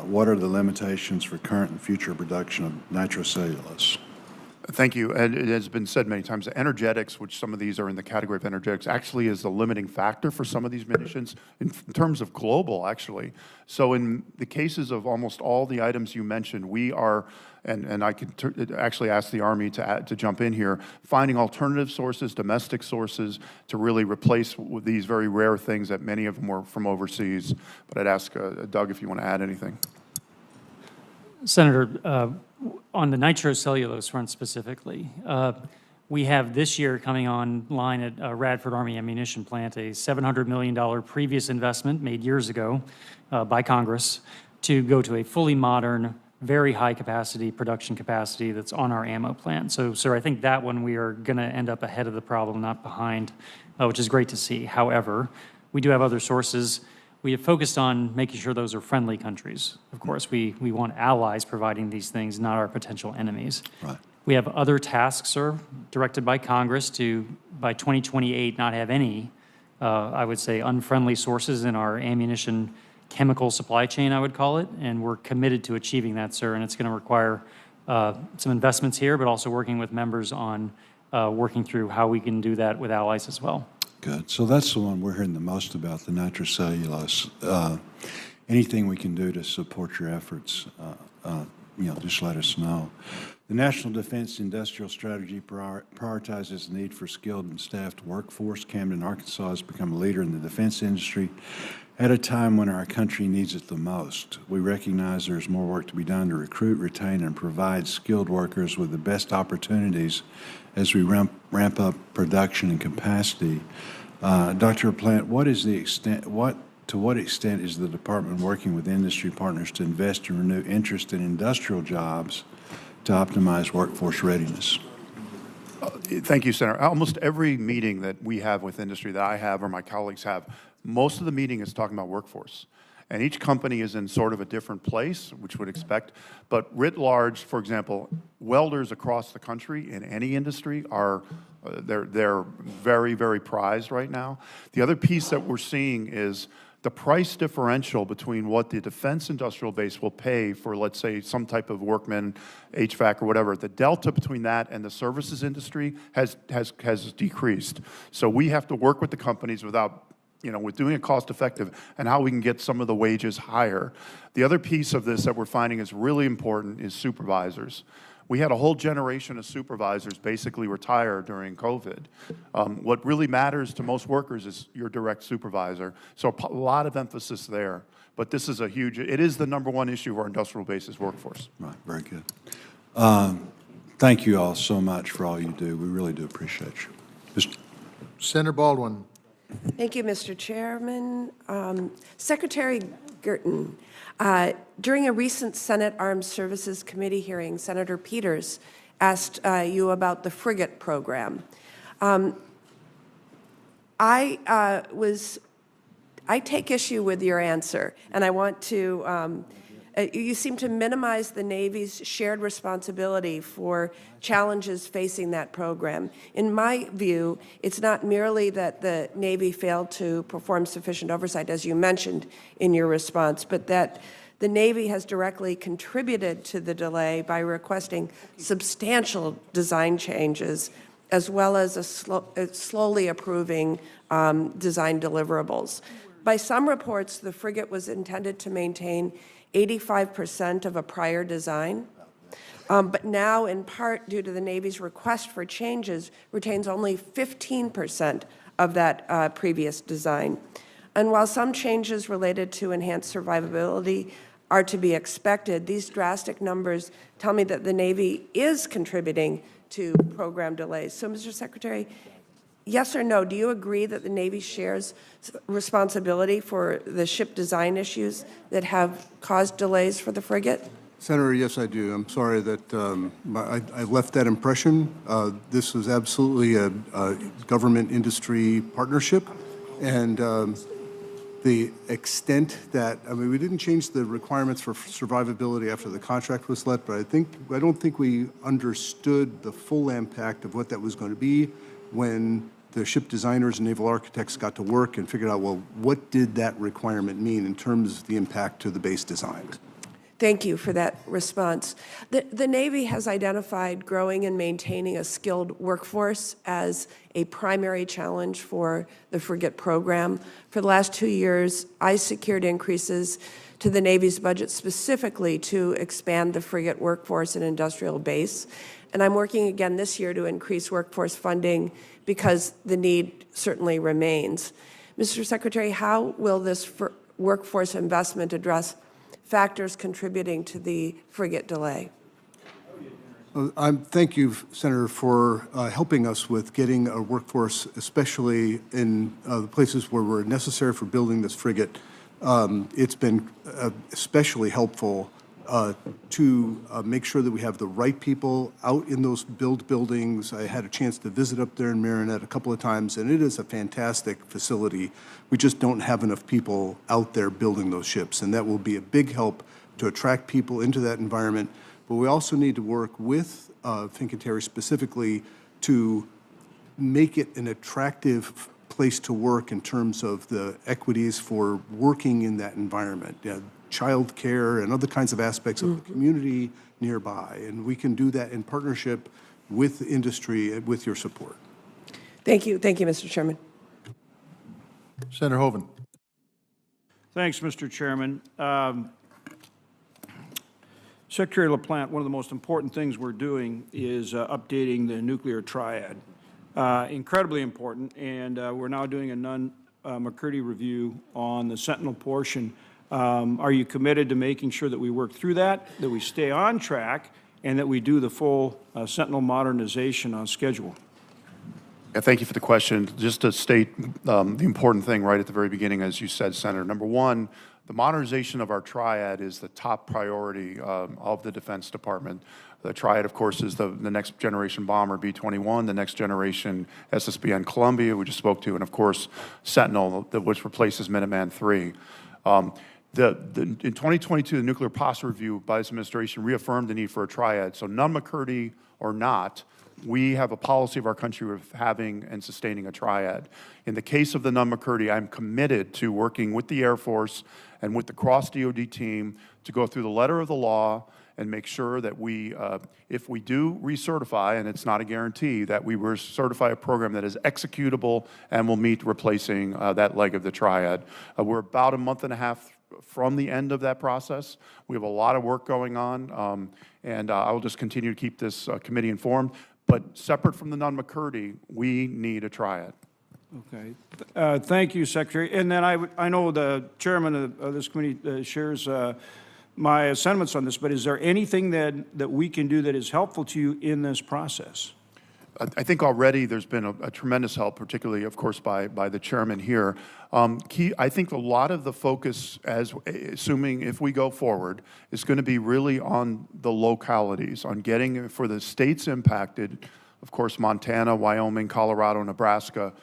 What are the limitations for current and future production of nitrocellulose? Thank you. And it has been said many times, energetics, which some of these are in the category of energetics, actually is the limiting factor for some of these munitions in terms of global, actually. So in the cases of almost all the items you mentioned, we are, and I could actually ask the Army to jump in here, finding alternative sources, domestic sources, to really replace with these very rare things that many of them were from overseas. But I'd ask Doug if you want to add anything. Senator, on the nitrocellulose front specifically, we have this year coming online at Radford Army Ammunition Plant a $700 million previous investment made years ago by Congress to go to a fully modern, very high capacity production capacity that's on our ammo plant. So, sir, I think that one we are going to end up ahead of the problem, not behind, which is great to see. However, we do have other sources. We have focused on making sure those are friendly countries. Of course, we want allies providing these things, not our potential enemies. Right. We have other tasks, sir, directed by Congress to, by 2028, not have any, I would say, unfriendly sources in our ammunition chemical supply chain, I would call it, and we're committed to achieving that, sir, and it's going to require some investments here, but also working with members on working through how we can do that with allies as well. Good. So that's the one we're hearing the most about, the nitrocellulose. Anything we can do to support your efforts, just let us know. The National Defense Industrial Strategy prioritizes the need for skilled and staffed workforce. Camden, Arkansas has become a leader in the defense industry at a time when our country needs it the most. We recognize there's more work to be done to recruit, retain, and provide skilled workers with the best opportunities as we ramp up production and capacity. Dr. LaPlante, to what extent is the department working with industry partners to invest and renew interest in industrial jobs to optimize workforce readiness? Thank you, Senator. Almost every meeting that we have with industry, that I have or my colleagues have, most of the meeting is talking about workforce. And each company is in sort of a different place, which would expect. But writ large, for example, welders across the country in any industry are they're very, very prized right now. The other piece that we're seeing is the price differential between what the defense industrial base will pay for, let's say, some type of workman, HVAC or whatever. The delta between that and the services industry has decreased. So we have to work with the companies without, with doing it cost effective and how we can get some of the wages higher. The other piece of this that we're finding is really important is supervisors. We had a whole generation of supervisors basically retire during COVID. What really matters to most workers is your direct supervisor. So a lot of emphasis there. But this is it is the #1 issue of our industrial bases workforce. Right, very good. Thank you all so much for all you do. We really do appreciate you. Senator Baldwin. Thank you, Mr. Chairman. Secretary Guertin, during a recent Senate Armed Services Committee hearing, Senator Peters asked you about the frigate program. I take issue with your answer, and I want to, you seem to minimize the Navy's shared responsibility for challenges facing that program. In my view, it's not merely that the Navy failed to perform sufficient oversight, as you mentioned in your response, but that the Navy has directly contributed to the delay by requesting substantial design changes, as well as slowly approving design deliverables. By some reports, the frigate was intended to maintain 85% of a prior design, but now, in part due to the Navy's request for changes, retains only 15% of that previous design. And while some changes related to enhanced survivability are to be expected, these drastic numbers tell me that the Navy is contributing to program delays. So, Mr. Secretary, yes or no, do you agree that the Navy shares responsibility for the ship design issues that have caused delays for the frigate? Senator, yes, I do. I'm sorry that I left that impression. This was absolutely a government-industry partnership, and the extent that, I mean, we didn't change the requirements for survivability after the contract was let, but I don't think we understood the full impact of what that was going to be when the ship designers and naval architects got to work and figured out, well, what did that requirement mean in terms of the impact to the base design? Thank you for that response. The Navy has identified growing and maintaining a skilled workforce as a primary challenge for the frigate program. For the last 2 years, I secured increases to the Navy's budget specifically to expand the frigate workforce and industrial base. And I'm working again this year to increase workforce funding because the need certainly remains. Mr. Secretary, how will this workforce investment address factors contributing to the frigate delay? Thank you, Senator, for helping us with getting a workforce, especially in the places where we're necessary for building this frigate. It's been especially helpful to make sure that we have the right people out in those buildings. I had a chance to visit up there in Marinette a couple of times, and it is a fantastic facility. We just don't have enough people out there building those ships, and that will be a big help to attract people into that environment. But we also need to work with Fincantieri specifically to make it an attractive place to work in terms of the equities for working in that environment. Child care and other kinds of aspects of the community nearby. And we can do that in partnership with the industry and with your support. Thank you. Thank you, Mr. Chairman. Senator Hoeven. Thanks, Mr. Chairman. Secretary LaPlante, one of the most important things we're doing is updating the nuclear triad. Incredibly important, and we're now doing a non-McCurdy review on the Sentinel portion. Are you committed to making sure that we work through that we stay on track, and that we do the full Sentinel modernization on schedule? Yeah, thank you for the question. Just to state the important thing right at the very beginning, as you said, Senator, number one, the modernization of our triad is the top priority of the Defense Department. The triad, of course, is the next generation bomber, B-21, the next generation SSBN Columbia, we just spoke to, and of course, Sentinel, which replaces Minuteman III. In 2022, the Nuclear Posture Review by this administration reaffirmed the need for a triad. So non-McCurdy or not, we have a policy of our country of having and sustaining a triad. In the case of the non-McCurdy, I'm committed to working with the Air Force and with the cross-DOD team to go through the letter of the law and make sure that we, if we do recertify, and it's not a guarantee, that we certify a program that is executable and will meet replacing that leg of the triad. We're about a month and a half from the end of that process. We have a lot of work going on, and I will just continue to keep this committee informed. But separate from the Nunn-McCurdy, we need a triad. Okay. Thank you, Secretary. And then I know the chairman of this committee shares my sentiments on this, but is there anything that we can do that is helpful to you in this process? I think already there's been a tremendous help, particularly, of course, by the chairman here. I think a lot of the focus, assuming if we go forward, is going to be really on the localities, on getting, for the states impacted, of course, Montana, Wyoming, Colorado, Nebraska,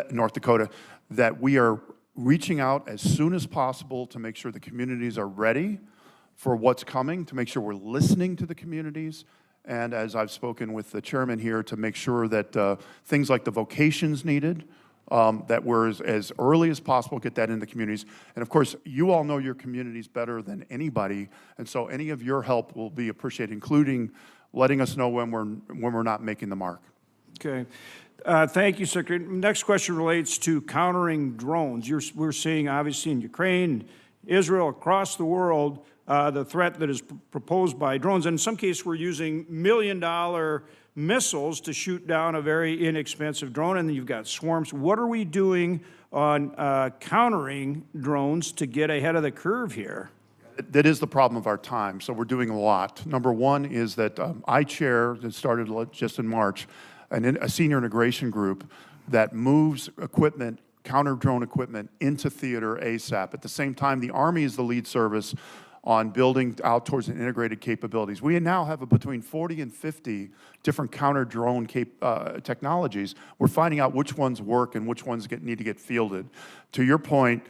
North Dakota, that we are reaching out as soon as possible to make sure the communities are ready for what's coming, to make sure we're listening to the communities, and as I've spoken with the chairman here, to make sure that things like the vocations needed, that we're as early as possible get that in the communities. And of course, you all know your communities better than anybody, and so any of your help will be appreciated, including letting us know when we're not making the mark. Okay. Thank you, Secretary. Next question relates to countering drones. We're seeing, obviously, in Ukraine, Israel, across the world, the threat that is proposed by drones. And in some cases, we're using million-dollar missiles to shoot down a very inexpensive drone, and then you've got swarms. What are we doing on countering drones to get ahead of the curve here? That is the problem of our time, so we're doing a lot. Number one is that I chair, that started just in March, a senior integration group that moves equipment, counter-drone equipment, into theater ASAP. At the same time, the Army is the lead service on building out towards an integrated capabilities. We now have between 40 and 50 different counter-drone technologies. We're finding out which ones work and which ones need to get fielded. To your point,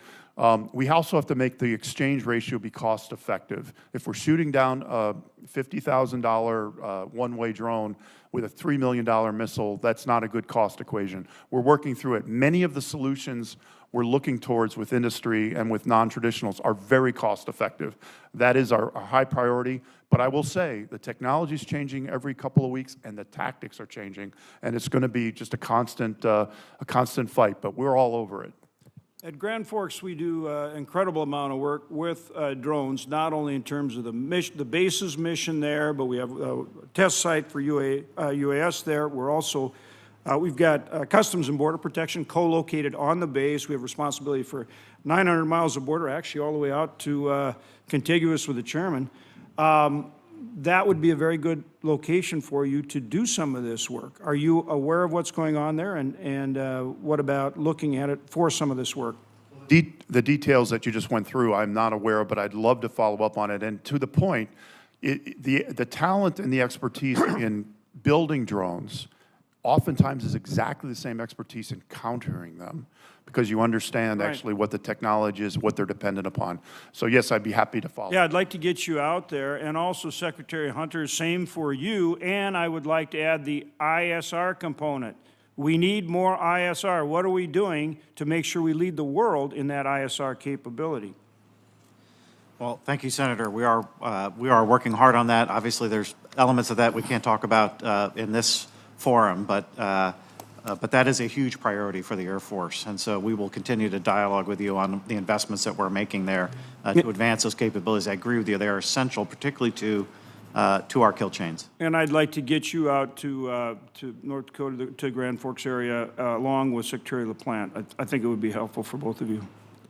we also have to make the exchange ratio be cost-effective. If we're shooting down a $50,000 one-way drone with a $3 million missile, that's not a good cost equation. We're working through it. Many of the solutions we're looking towards with industry and with non-traditionals are very cost-effective. That is our high priority. But I will say the technology is changing every couple of weeks, and the tactics are changing, and it's going to be just a constant fight. But we're all over it. At Grand Forks, we do an incredible amount of work with drones, not only in terms of the base's mission there, but we have a test site for U.S. there. We're also, we've got Customs and Border Protection co-located on the base. We have responsibility for 900 miles of border, actually all the way out to contiguous with the chairman. That would be a very good location for you to do some of this work. Are you aware of what's going on there, and what about looking at it for some of this work? The details that you just went through, I'm not aware of, but I'd love to follow up on it. And to the point, the talent and the expertise in building drones oftentimes is exactly the same expertise in countering them, because you understand actually what the technology is, what they're dependent upon. So yes, I'd be happy to follow. Yeah, I'd like to get you out there, and also Secretary Hunter, same for you, and I would like to add the ISR component. We need more ISR. What are we doing to make sure we lead the world in that ISR capability? Well, thank you, Senator. We are working hard on that. Obviously, there's elements of that we can't talk about in this forum, but that is a huge priority for the Air Force, and so we will continue to dialogue with you on the investments that we're making there to advance those capabilities. I agree with you; they are essential, particularly to our kill chains. And I'd like to get you out to North Dakota, to Grand Forks area, along with Secretary LaPlante. I think it would be helpful for both of you.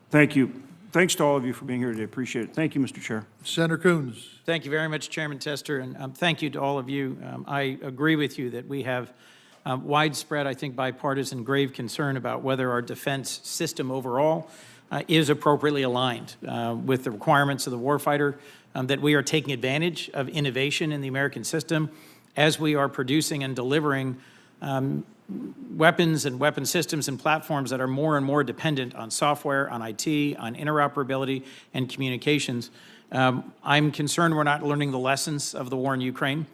Thank you. Thanks to all of you for being here today. Appreciate it. Thank you, Mr. Chair. Senator Coons. Thank you very much, Chairman Tester, and thank you to all of you. I agree with you that we have widespread, I think, bipartisan grave concern about whether our defense system overall is appropriately aligned with the requirements of the warfighter, that we are taking advantage of innovation in the American system as we are producing and delivering weapons and weapon systems and platforms that are more and more dependent on software, on IT, on interoperability and communications. I'm concerned we're not learning the lessons of the war in Ukraine,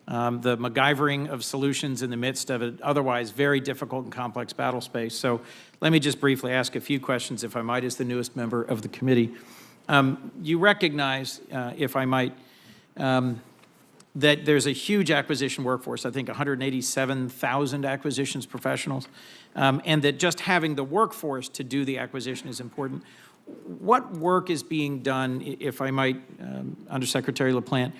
the MacGyvering of solutions in the midst of an otherwise very difficult and complex battle space. So let me just briefly ask a few questions, if I might, as the newest member of the committee. You recognize, if I might, that there's a huge acquisition workforce, I think 187,000 acquisitions professionals, and that just having the workforce to do the acquisition is important. What work is being done, if I might, Undersecretary LaPlante,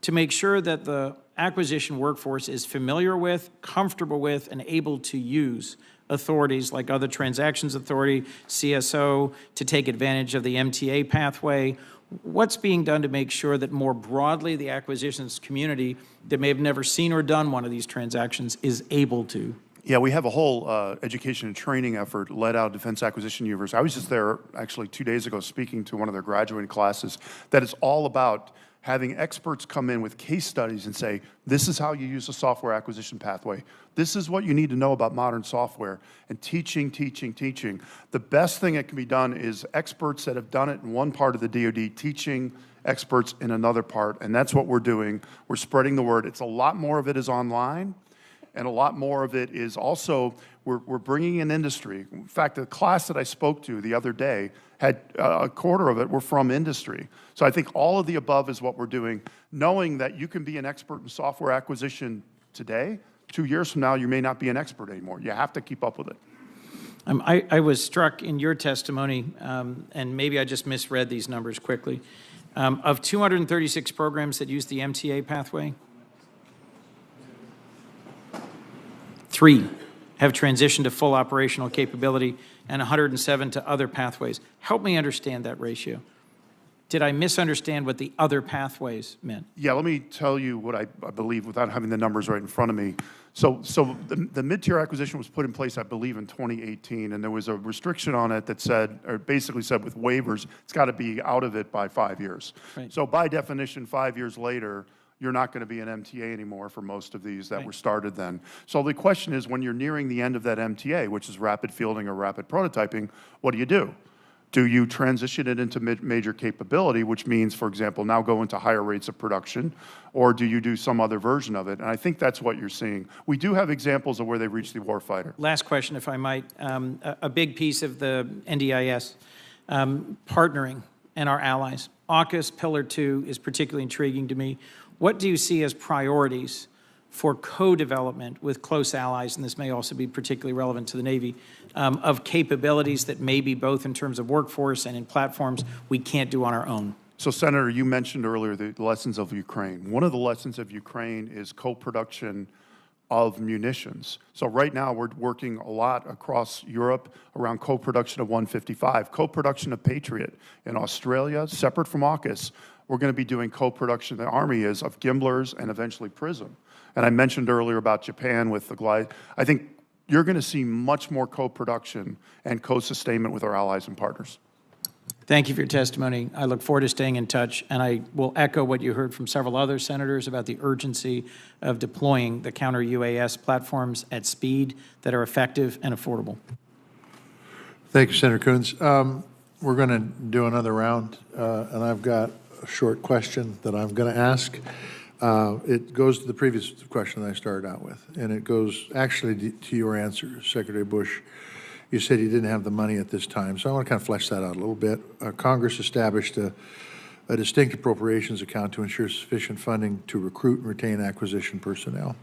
to make sure that the acquisition workforce is familiar with, comfortable with, and able to use authorities like other transactions authority, CSO, to take advantage of the MTA pathway? What's being done to make sure that more broadly the acquisitions community that may have never seen or done one of these transactions is able to? Yeah, we have a whole education and training effort led out of Defense Acquisition University. I was just there actually 2 days ago speaking to one of their graduating classes that is all about having experts come in with case studies and say, this is how you use a software acquisition pathway. This is what you need to know about modern software, and teaching. The best thing that can be done is experts that have done it in one part of the DOD teaching experts in another part, and that's what we're doing. We're spreading the word. It's a lot more of it is online, and a lot more of it is also, we're bringing in industry. In fact, the class that I spoke to the other day had a quarter of it were from industry. So I think all of the above is what we're doing, knowing that you can be an expert in software acquisition today. 2 years from now, you may not be an expert anymore. You have to keep up with it. I was struck in your testimony, and maybe I just misread these numbers quickly. Of 236 programs that use the MTA pathway, 3 have transitioned to full operational capability, and 107 to other pathways. Help me understand that ratio. Did I misunderstand what the other pathways meant? Yeah, let me tell you what I believe without having the numbers right in front of me. So the mid-tier acquisition was put in place, I believe, in 2018, and there was a restriction on it that said, or basically said with waivers, it's got to be out of it by 5 years. Right. So by definition, 5 years later, you're not going to be an MTA anymore for most of these that were started then. So the question is, when you're nearing the end of that MTA, which is rapid fielding or rapid prototyping, what do? Do you transition it into major capability, which means, for example, now go into higher rates of production, or do you do some other version of it? And I think that's what you're seeing. We do have examples of where they've reached the warfighter. Last question, if I might. A big piece of the NDIS, partnering and our allies. AUKUS Pillar 2 is particularly intriguing to me. What do you see as priorities for co-development with close allies, and this may also be particularly relevant to the Navy, of capabilities that may be both in terms of workforce and in platforms we can't do on our own? So, Senator, you mentioned earlier the lessons of Ukraine. One of the lessons of Ukraine is co-production of munitions. So right now we're working a lot across Europe around co-production of 155, co-production of Patriot. In Australia, separate from AUKUS, we're going to be doing co-production, the Army is, of Gimblers and eventually PRISM. And I mentioned earlier about Japan with the glide. I think you're going to see much more co-production and co-sustainment with our allies and partners. Thank you for your testimony. I look forward to staying in touch, and I will echo what you heard from several other senators about the urgency of deploying the counter-UAS platforms at speed that are effective and affordable. Thank you, Senator Coons. We're going to do another round, and I've got a short question that I'm going to ask. It goes to the previous question that I started out with, and it goes actually to your answer, Secretary Bush. You said you didn't have the money at this time, so I want to kind of flesh that out a little bit. Congress established a distinct appropriations account to ensure sufficient funding to recruit and retain acquisition personnel.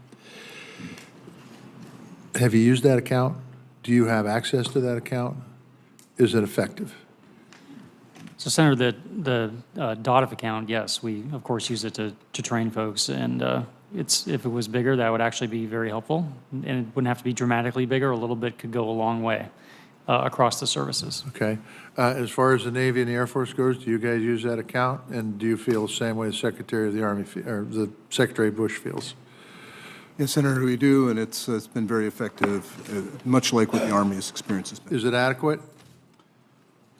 Have you used that account? Do you have access to that account? Is it effective? So, Senator, the DOD account, yes, we of course use it to train folks, and if it was bigger, that would actually be very helpful, and it wouldn't have to be dramatically bigger. A little bit could go a long way across the services. Okay. As far as the Navy and the Air Force goes, do you guys use that account, and do you feel the same way the Secretary of the Army or the Secretary Bush feels? Yes, Senator, we do, and it's been very effective, much like what the Army's experience has been. Is it adequate?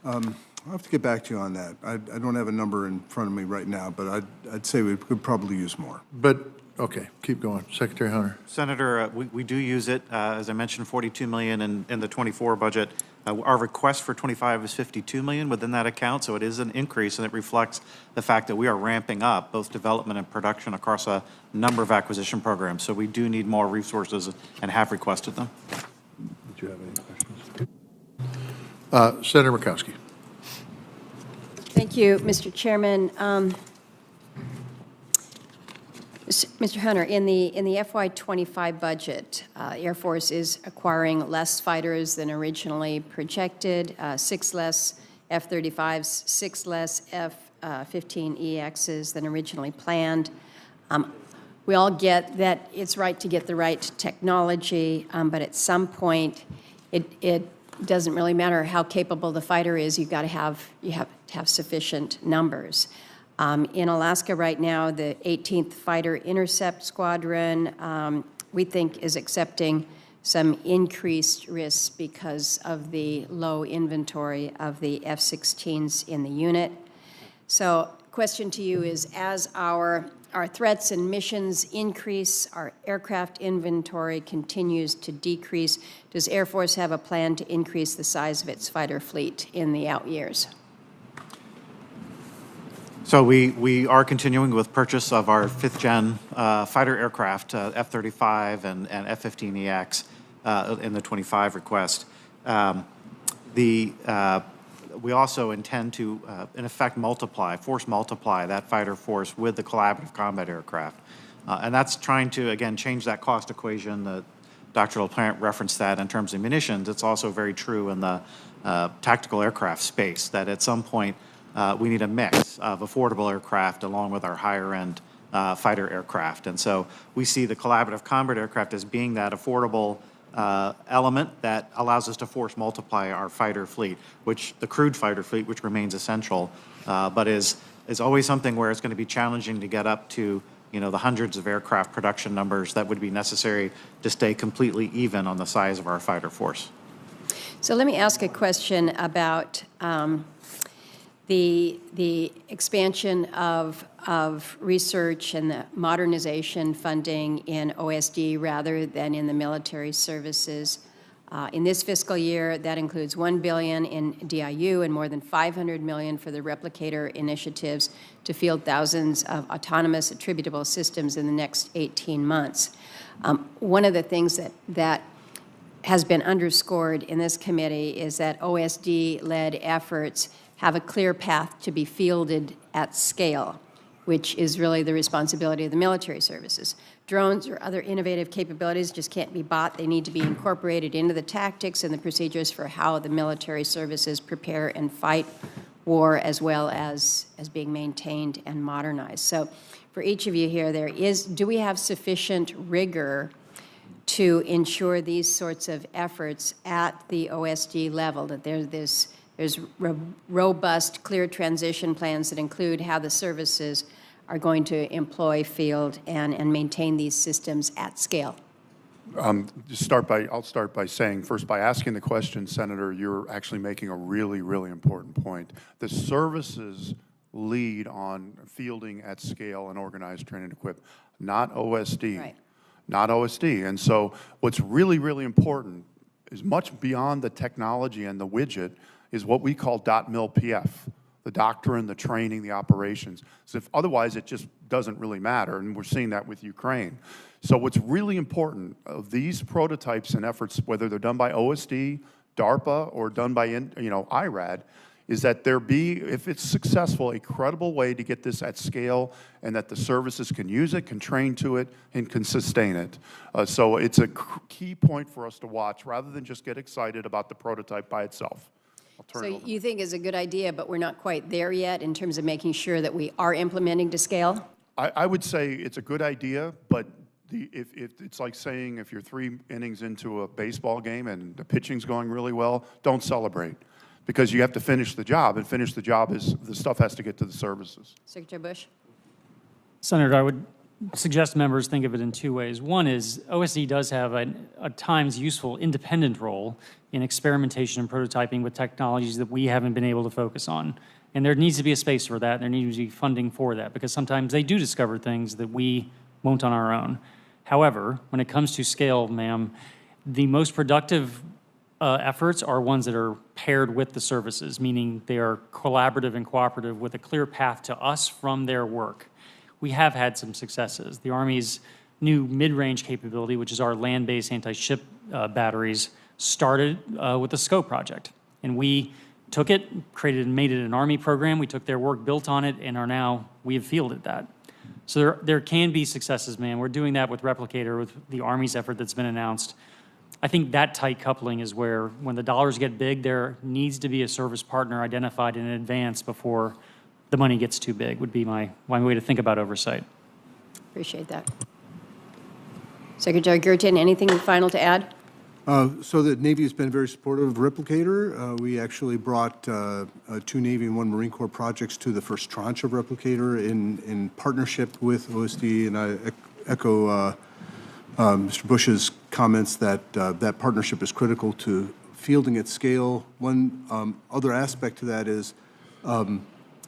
I'll have to get back to you on that. I don't have a number in front of me right now, but I'd say we could probably use more. But, okay, keep going. Secretary Hunter. Senator, we do use it. As I mentioned, $42 million in the 24 budget. Our request for 25 is $52 million within that account, so it is an increase, and it reflects the fact that we are ramping up both development and production across a number of acquisition programs. So we do need more resources and have requested them. Did you have any questions? Senator Murkowski. Thank you, Mr. Chairman. Mr. Hunter, in the FY25 budget, Air Force is acquiring less fighters than originally projected, 6 less F-35s, 6 less F-15EXs than originally planned. We all get that it's right to get the right technology, but at some point, it doesn't really matter how capable the fighter is. You have to have sufficient numbers. In Alaska right now, the 18th Fighter Intercept Squadron, we think, is accepting some increased risks because of the low inventory of the F-16s in the unit. So, question to you is, as our threats and missions increase, our aircraft inventory continues to decrease, does Air Force have a plan to increase the size of its fighter fleet in the out years? So we are continuing with purchase of our 5th-gen fighter aircraft, F-35 and F-15EX in the 25 request. We also intend to, in effect, force multiply that fighter force with the collaborative combat aircraft. And that's trying to, again, change that cost equation. Dr. LaPlante referenced that in terms of munitions. It's also very true in the tactical aircraft space, that at some point we need a mix of affordable aircraft along with our higher-end fighter aircraft. And so we see the collaborative combat aircraft as being that affordable element that allows us to force multiply our fighter fleet, the crewed fighter fleet, which remains essential, but is always something where it's going to be challenging to get up to, the hundreds of aircraft production numbers that would be necessary to stay completely even on the size of our fighter force. So let me ask a question about the expansion of research and the modernization funding in OSD rather than in the military services. In this fiscal year, that includes $1 billion in DIU and more than $500 million for the replicator initiatives to field thousands of autonomous attributable systems in the next 18 months. One of the things that has been underscored in this committee is that OSD-led efforts have a clear path to be fielded at scale, which is really the responsibility of the military services. Drones or other innovative capabilities just can't be bought. They need to be incorporated into the tactics and the procedures for how the military services prepare and fight war, as well as being maintained and modernized. So for each of you here, do we have sufficient rigor to ensure these sorts of efforts at the OSD level, that there's robust, clear transition plans that include how the services are going to employ, field, and maintain these systems at scale? I'll start by saying, first, by asking the question, Senator, you're actually making a really, really important point. The services lead on fielding at scale and organized, train, and equip, not OSD. Right. Not OSD. And so what's really, really important is much beyond the technology and the widget is what we call .mil-PF, the doctrine, the training, the operations. So otherwise, it just doesn't really matter, and we're seeing that with Ukraine. So what's really important of these prototypes and efforts, whether they're done by OSD, DARPA, or done by IRAD, is that there be, if it's successful, a credible way to get this at scale and that the services can use it, can train to it, and can sustain it. So it's a key point for us to watch rather than just get excited about the prototype by itself. So you think it's a good idea, but we're not quite there yet in terms of making sure that we are implementing to scale? I would say it's a good idea, but if it's like saying if you're 3 innings into a baseball game and the pitching's going really well, don't celebrate, because you have to finish the job, and finish the job is the stuff has to get to the services. Secretary Bush? Senator, I would suggest members think of it in 2 ways. One is OSD does have a at times useful independent role in experimentation and prototyping with technologies that we haven't been able to focus on. And there needs to be a space for that, and there needs to be funding for that, because sometimes they do discover things that we won't on our own. However, when it comes to scale, ma'am, the most productive efforts are ones that are paired with the services, meaning they are collaborative and cooperative with a clear path to us from their work. We have had some successes. The Army's new mid-range capability, which is our land-based anti-ship batteries, started with the SCOPE project. And we took it, created and made it an Army program. We took their work, built on it, and we have fielded that. So there can be successes, man. We're doing that with Replicator, with the Army's effort that's been announced. I think that tight coupling is where, when the dollars get big, there needs to be a service partner identified in advance before the money gets too big, would be my way to think about oversight. Appreciate that. Secretary Guertin, anything final to add? So the Navy has been very supportive of Replicator. We actually brought 2 Navy and 1 Marine Corps projects to the first tranche of Replicator in partnership with OSD, and I echo Mr. Bush's comments that that partnership is critical to fielding at scale. One other aspect to that is when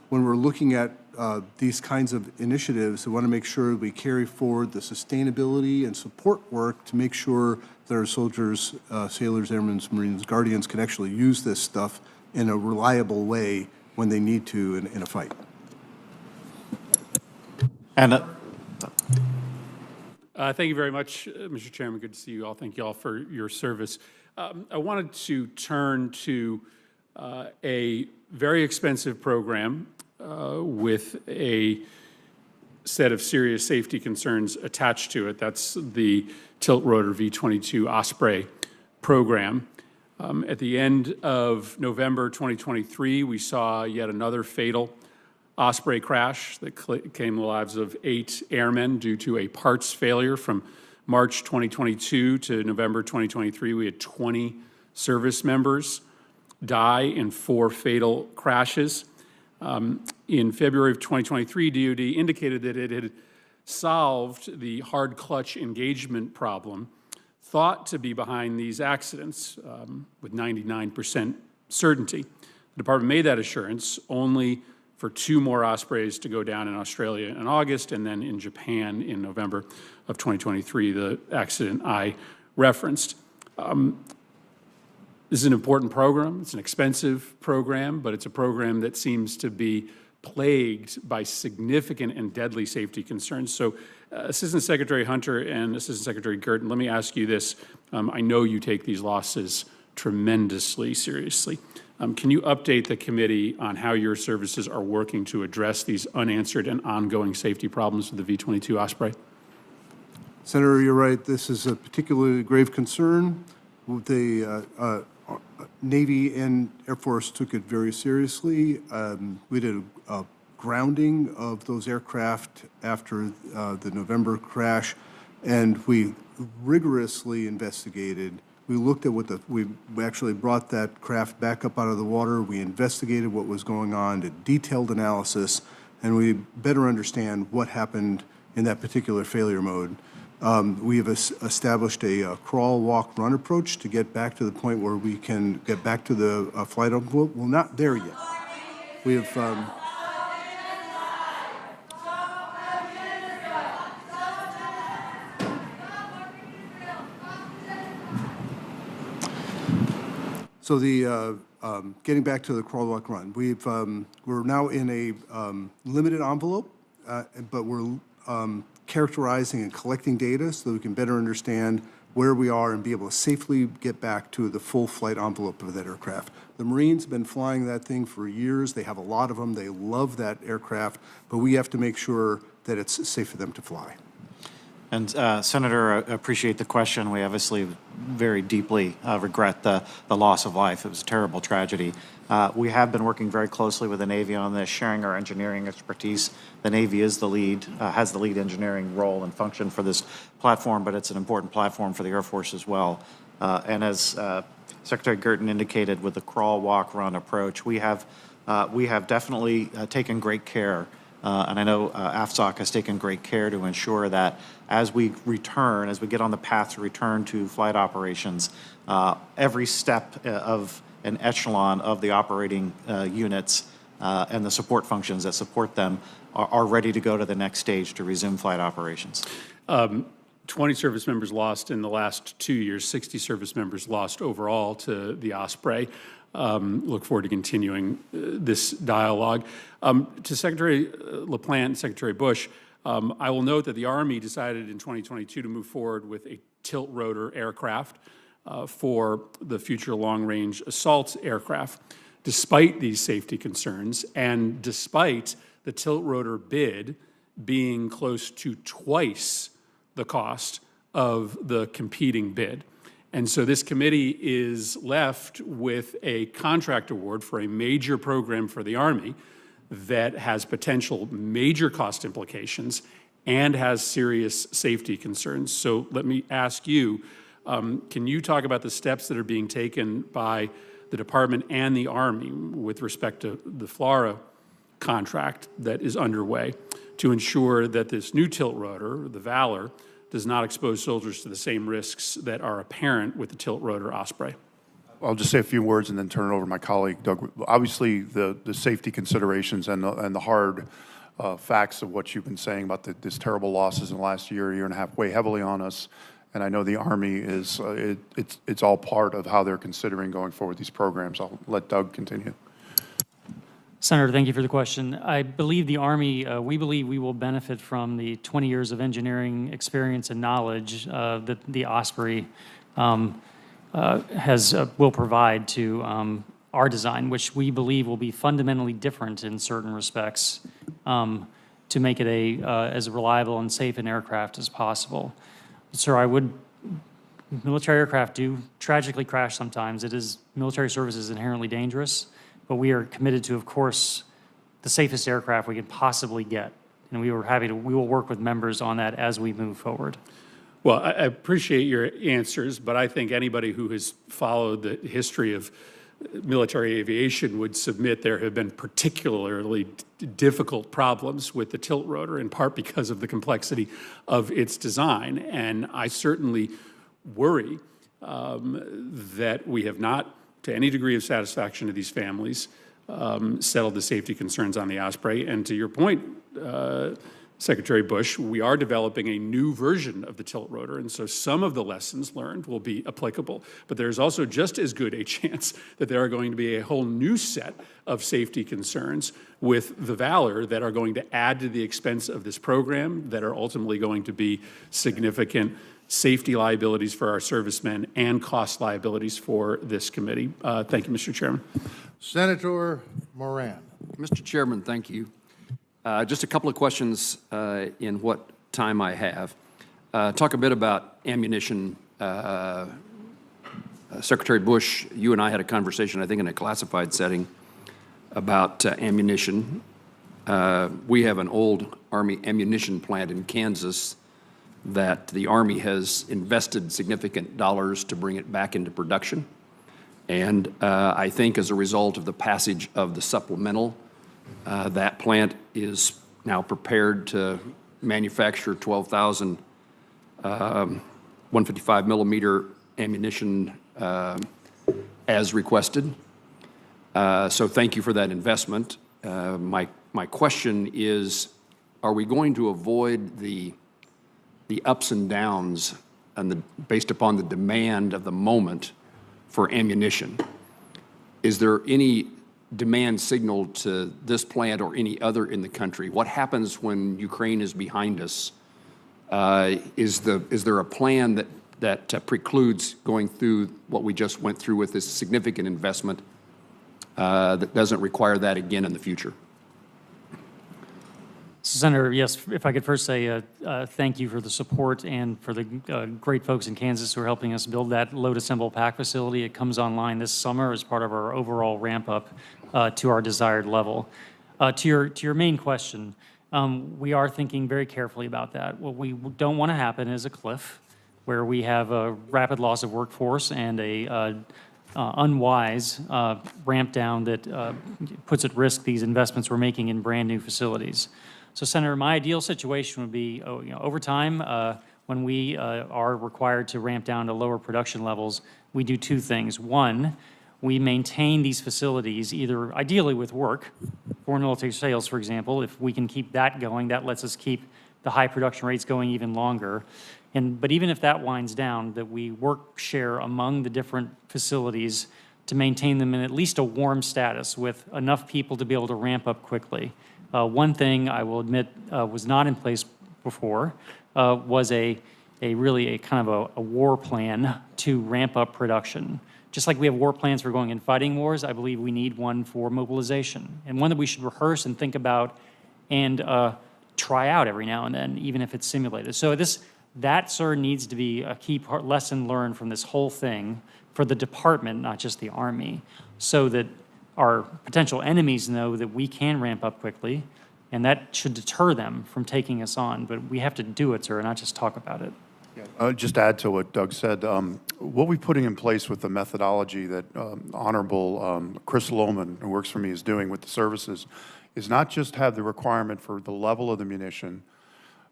we're looking at these kinds of initiatives, we want to make sure we carry forward the sustainability and support work to make sure that our soldiers, sailors, airmen, Marines, Guardians can actually use this stuff in a reliable way when they need to in a fight. And thank you very much, Mr. Chairman. Good to see you all. Thank you all for your service. I wanted to turn to a very expensive program with a set of serious safety concerns attached to it. That's the tilt rotor V-22 Osprey program. At the end of November 2023, we saw yet another fatal Osprey crash that claimed the lives of 8 airmen due to a parts failure. From March 2022 to November 2023, we had 20 service members die in 4 fatal crashes. In February of 2023, DOD indicated that it had solved the hard clutch engagement problem thought to be behind these accidents with 99% certainty. The department made that assurance only for 2 more Ospreys to go down in Australia in August and then in Japan in November of 2023, the accident I referenced. This is an important program. It's an expensive program, but it's a program that seems to be plagued by significant and deadly safety concerns. So, Assistant Secretary Hunter and Assistant Secretary Guertin, let me ask you this. I know you take these losses tremendously seriously. Can you update the committee on how your services are working to address these unanswered and ongoing safety problems with the V-22 Osprey? Senator, you're right. This is a particularly grave concern. The Navy and Air Force took it very seriously. We did a grounding of those aircraft after the November crash, and we rigorously investigated. We looked at we actually brought that craft back up out of the water. We investigated what was going on, did detailed analysis, and we better understand what happened in that particular failure mode. We have established a crawl, walk, run approach to get back to the point where we can get back to the flight envelope. We're not there yet. We have so the getting back to the crawl, walk, run. We're now in a limited envelope, but we're characterizing and collecting data so that we can better understand where we are and be able to safely get back to the full flight envelope of that aircraft. The Marines have been flying that thing for years. They have a lot of them. They love that aircraft, but we have to make sure that it's safe for them to fly. And Senator, I appreciate the question. We obviously very deeply regret the loss of life. It was a terrible tragedy. We have been working very closely with the Navy on this, sharing our engineering expertise. The Navy is the lead, has the lead engineering role and function for this platform, but it's an important platform for the Air Force as well. And as Secretary Guertin indicated, with the crawl, walk, run approach, we have definitely taken great care. And I know AFSOC has taken great care to ensure that as we get on the path to return to flight operations, every step of an echelon of the operating units and the support functions that support them are ready to go to the next stage to resume flight operations. 20 service members lost in the last 2 years, 60 service members lost overall to the Osprey. Look forward to continuing this dialogue. To Secretary LaPlante and Secretary Bush, I will note that the Army decided in 2022 to move forward with a tilt rotor aircraft for the future long-range assault aircraft. Despite these safety concerns and despite the tilt rotor bid being close to twice the cost of the competing bid. And so this committee is left with a contract award for a major program for the Army that has potential major cost implications and has serious safety concerns. So let me ask you, can you talk about the steps that are being taken by the Department and the Army with respect to the FLRAA contract that is underway to ensure that this new tilt rotor, the Valor, does not expose soldiers to the same risks that are apparent with the tilt rotor Osprey? I'll just say a few words and then turn it over to my colleague, Doug. Obviously, the safety considerations and the hard facts of what you've been saying about this terrible losses in the last year and a half weigh heavily on us. And I know the Army is, it's all part of how they're considering going forward these programs. I'll let Doug continue. Senator, thank you for the question. I believe the Army, we believe we will benefit from the 20 years of engineering experience and knowledge that the Osprey will provide to our design, which we believe will be fundamentally different in certain respects to make it as reliable and safe an aircraft as possible. Sir, military aircraft do tragically crash sometimes. Military service is inherently dangerous, but we are committed to, of course, the safest aircraft we can possibly get. And we will work with members on that as we move forward. Well, I appreciate your answers, but I think anybody who has followed the history of military aviation would submit there have been particularly difficult problems with the tilt rotor, in part because of the complexity of its design. And I certainly worry that we have not, to any degree of satisfaction to these families, settled the safety concerns on the Osprey. And to your point, Secretary Bush, we are developing a new version of the tilt rotor, and so some of the lessons learned will be applicable. But there's also just as good a chance that there are going to be a whole new set of safety concerns with the Valor that are going to add to the expense of this program, that are ultimately going to be significant safety liabilities for our servicemen and cost liabilities for this committee. Thank you, Mr. Chairman. Senator Moran. Mr. Chairman, thank you. Just a couple of questions in what time I have. Talk a bit about ammunition. Secretary Bush, you and I had a conversation, I think in a classified setting, about ammunition. We have an old Army ammunition plant in Kansas that the Army has invested significant dollars to bring it back into production. And I think as a result of the passage of the supplemental, that plant is now prepared to manufacture 12,000 155 millimeter ammunition as requested. So thank you for that investment. My question is, are we going to avoid the ups and downs based upon the demand of the moment for ammunition? Is there any demand signal to this plant or any other in the country? What happens when Ukraine is behind us? Is there a plan that precludes going through what we just went through with this significant investment that doesn't require that again in the future? Senator, yes, if I could first say thank you for the support and for the great folks in Kansas who are helping us build that load assemble pack facility. It comes online this summer as part of our overall ramp up to our desired level. To your main question, we are thinking very carefully about that. What we don't want to happen is a cliff where we have a rapid loss of workforce and a unwise ramp down that puts at risk these investments we're making in brand new facilities. So, Senator, my ideal situation would be, over time, when we are required to ramp down to lower production levels, we do two things. One, we maintain these facilities either ideally with work, foreign military sales, for example. If we can keep that going, that lets us keep the high production rates going even longer. But even if that winds down, that we work share among the different facilities to maintain them in at least a warm status with enough people to be able to ramp up quickly. One thing I will admit was not in place before was really a kind of a war plan to ramp up production. Just like we have war plans for going and fighting wars, I believe we need one for mobilization, and one that we should rehearse and think about and try out every now and then, even if it's simulated. So That, sir, needs to be a key lesson learned from this whole thing for the department, not just the Army, so that our potential enemies know that we can ramp up quickly, and that should deter them from taking us on. But we have to do it, sir, not just talk about it. Just add to what Doug said, what we're putting in place with the methodology that Honorable Chris Lohman, who works for me, is doing with the services, is not just have the requirement for the level of the munition,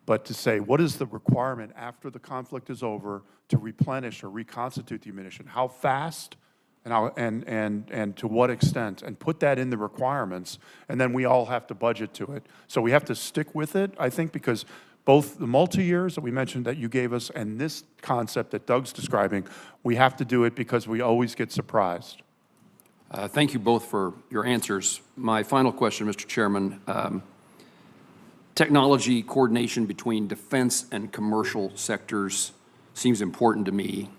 but to say, what is the requirement after the conflict is over to replenish or reconstitute the ammunition? How fast and to what extent? And put that in the requirements, and then we all have to budget to it. So we have to stick with it, I think, because both the multi-years that we mentioned that you gave us and this concept that Doug's describing, we have to do it because we always get surprised. Thank you both for your answers. My final question, Mr. Chairman. Technology coordination between defense and commercial sectors seems important to me,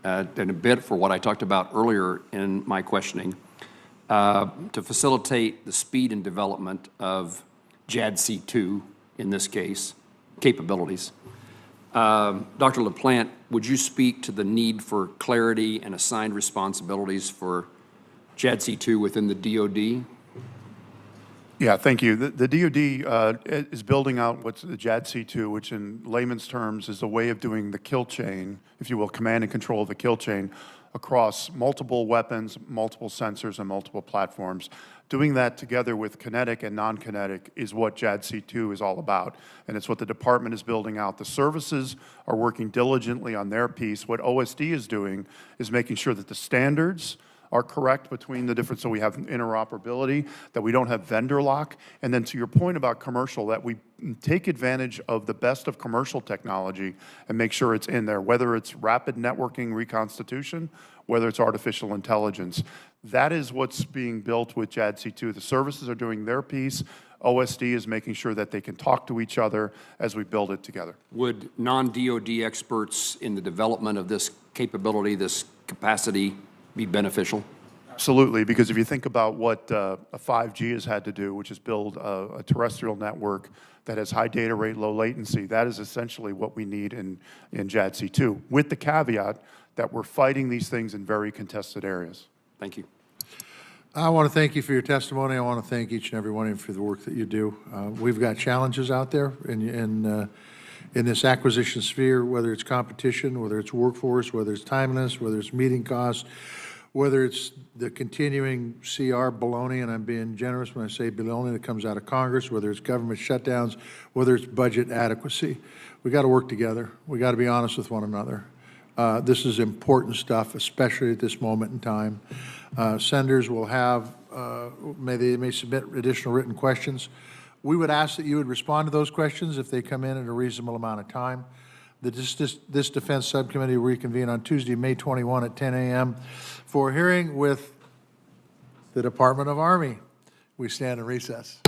and a bit for what I talked about earlier in my questioning, to facilitate the speed and development of JADC2, in this case, capabilities. Dr. LaPlante, would you speak to the need for clarity and assigned responsibilities for JADC2 within the DOD? Yeah, thank you. The DOD is building out what's the JADC2, which in layman's terms is a way of doing the kill chain, if you will, command and control of the kill chain across multiple weapons, multiple sensors, and multiple platforms. Doing that together with kinetic and non-kinetic is what JADC2 is all about, and it's what the department is building out. The services are working diligently on their piece. What OSD is doing is making sure that the standards are correct between the different, so we have interoperability, that we don't have vendor lock, and then to your point about commercial, that we take advantage of the best of commercial technology and make sure it's in there, whether it's rapid networking reconstitution, whether it's artificial intelligence. That is what's being built with JADC2. The services are doing their piece. OSD is making sure that they can talk to each other as we build it together. Would non-DOD experts in the development of this capability, this capacity, be beneficial? Absolutely, because if you think about what a 5G has had to do, which is build a terrestrial network that has high data rate, low latency, that is essentially what we need in JADC2, with the caveat that we're fighting these things in very contested areas. Thank you. I want to thank you for your testimony. I want to thank each and every one of you for the work that you do. We've got challenges out there in this acquisition sphere, whether it's competition, whether it's workforce, whether it's timeliness, whether it's meeting costs, whether it's the continuing CR baloney, and I'm being generous when I say baloney that comes out of Congress, whether it's government shutdowns, whether it's budget adequacy. We got to work together. We got to be honest with one another. This is important stuff, especially at this moment in time. Senators will have, they may submit additional written questions. We would ask that you would respond to those questions if they come in a reasonable amount of time. This Defense Subcommittee will reconvene on Tuesday, May 21 at 10 a.m. for a hearing with the Department of Army. We stand in recess.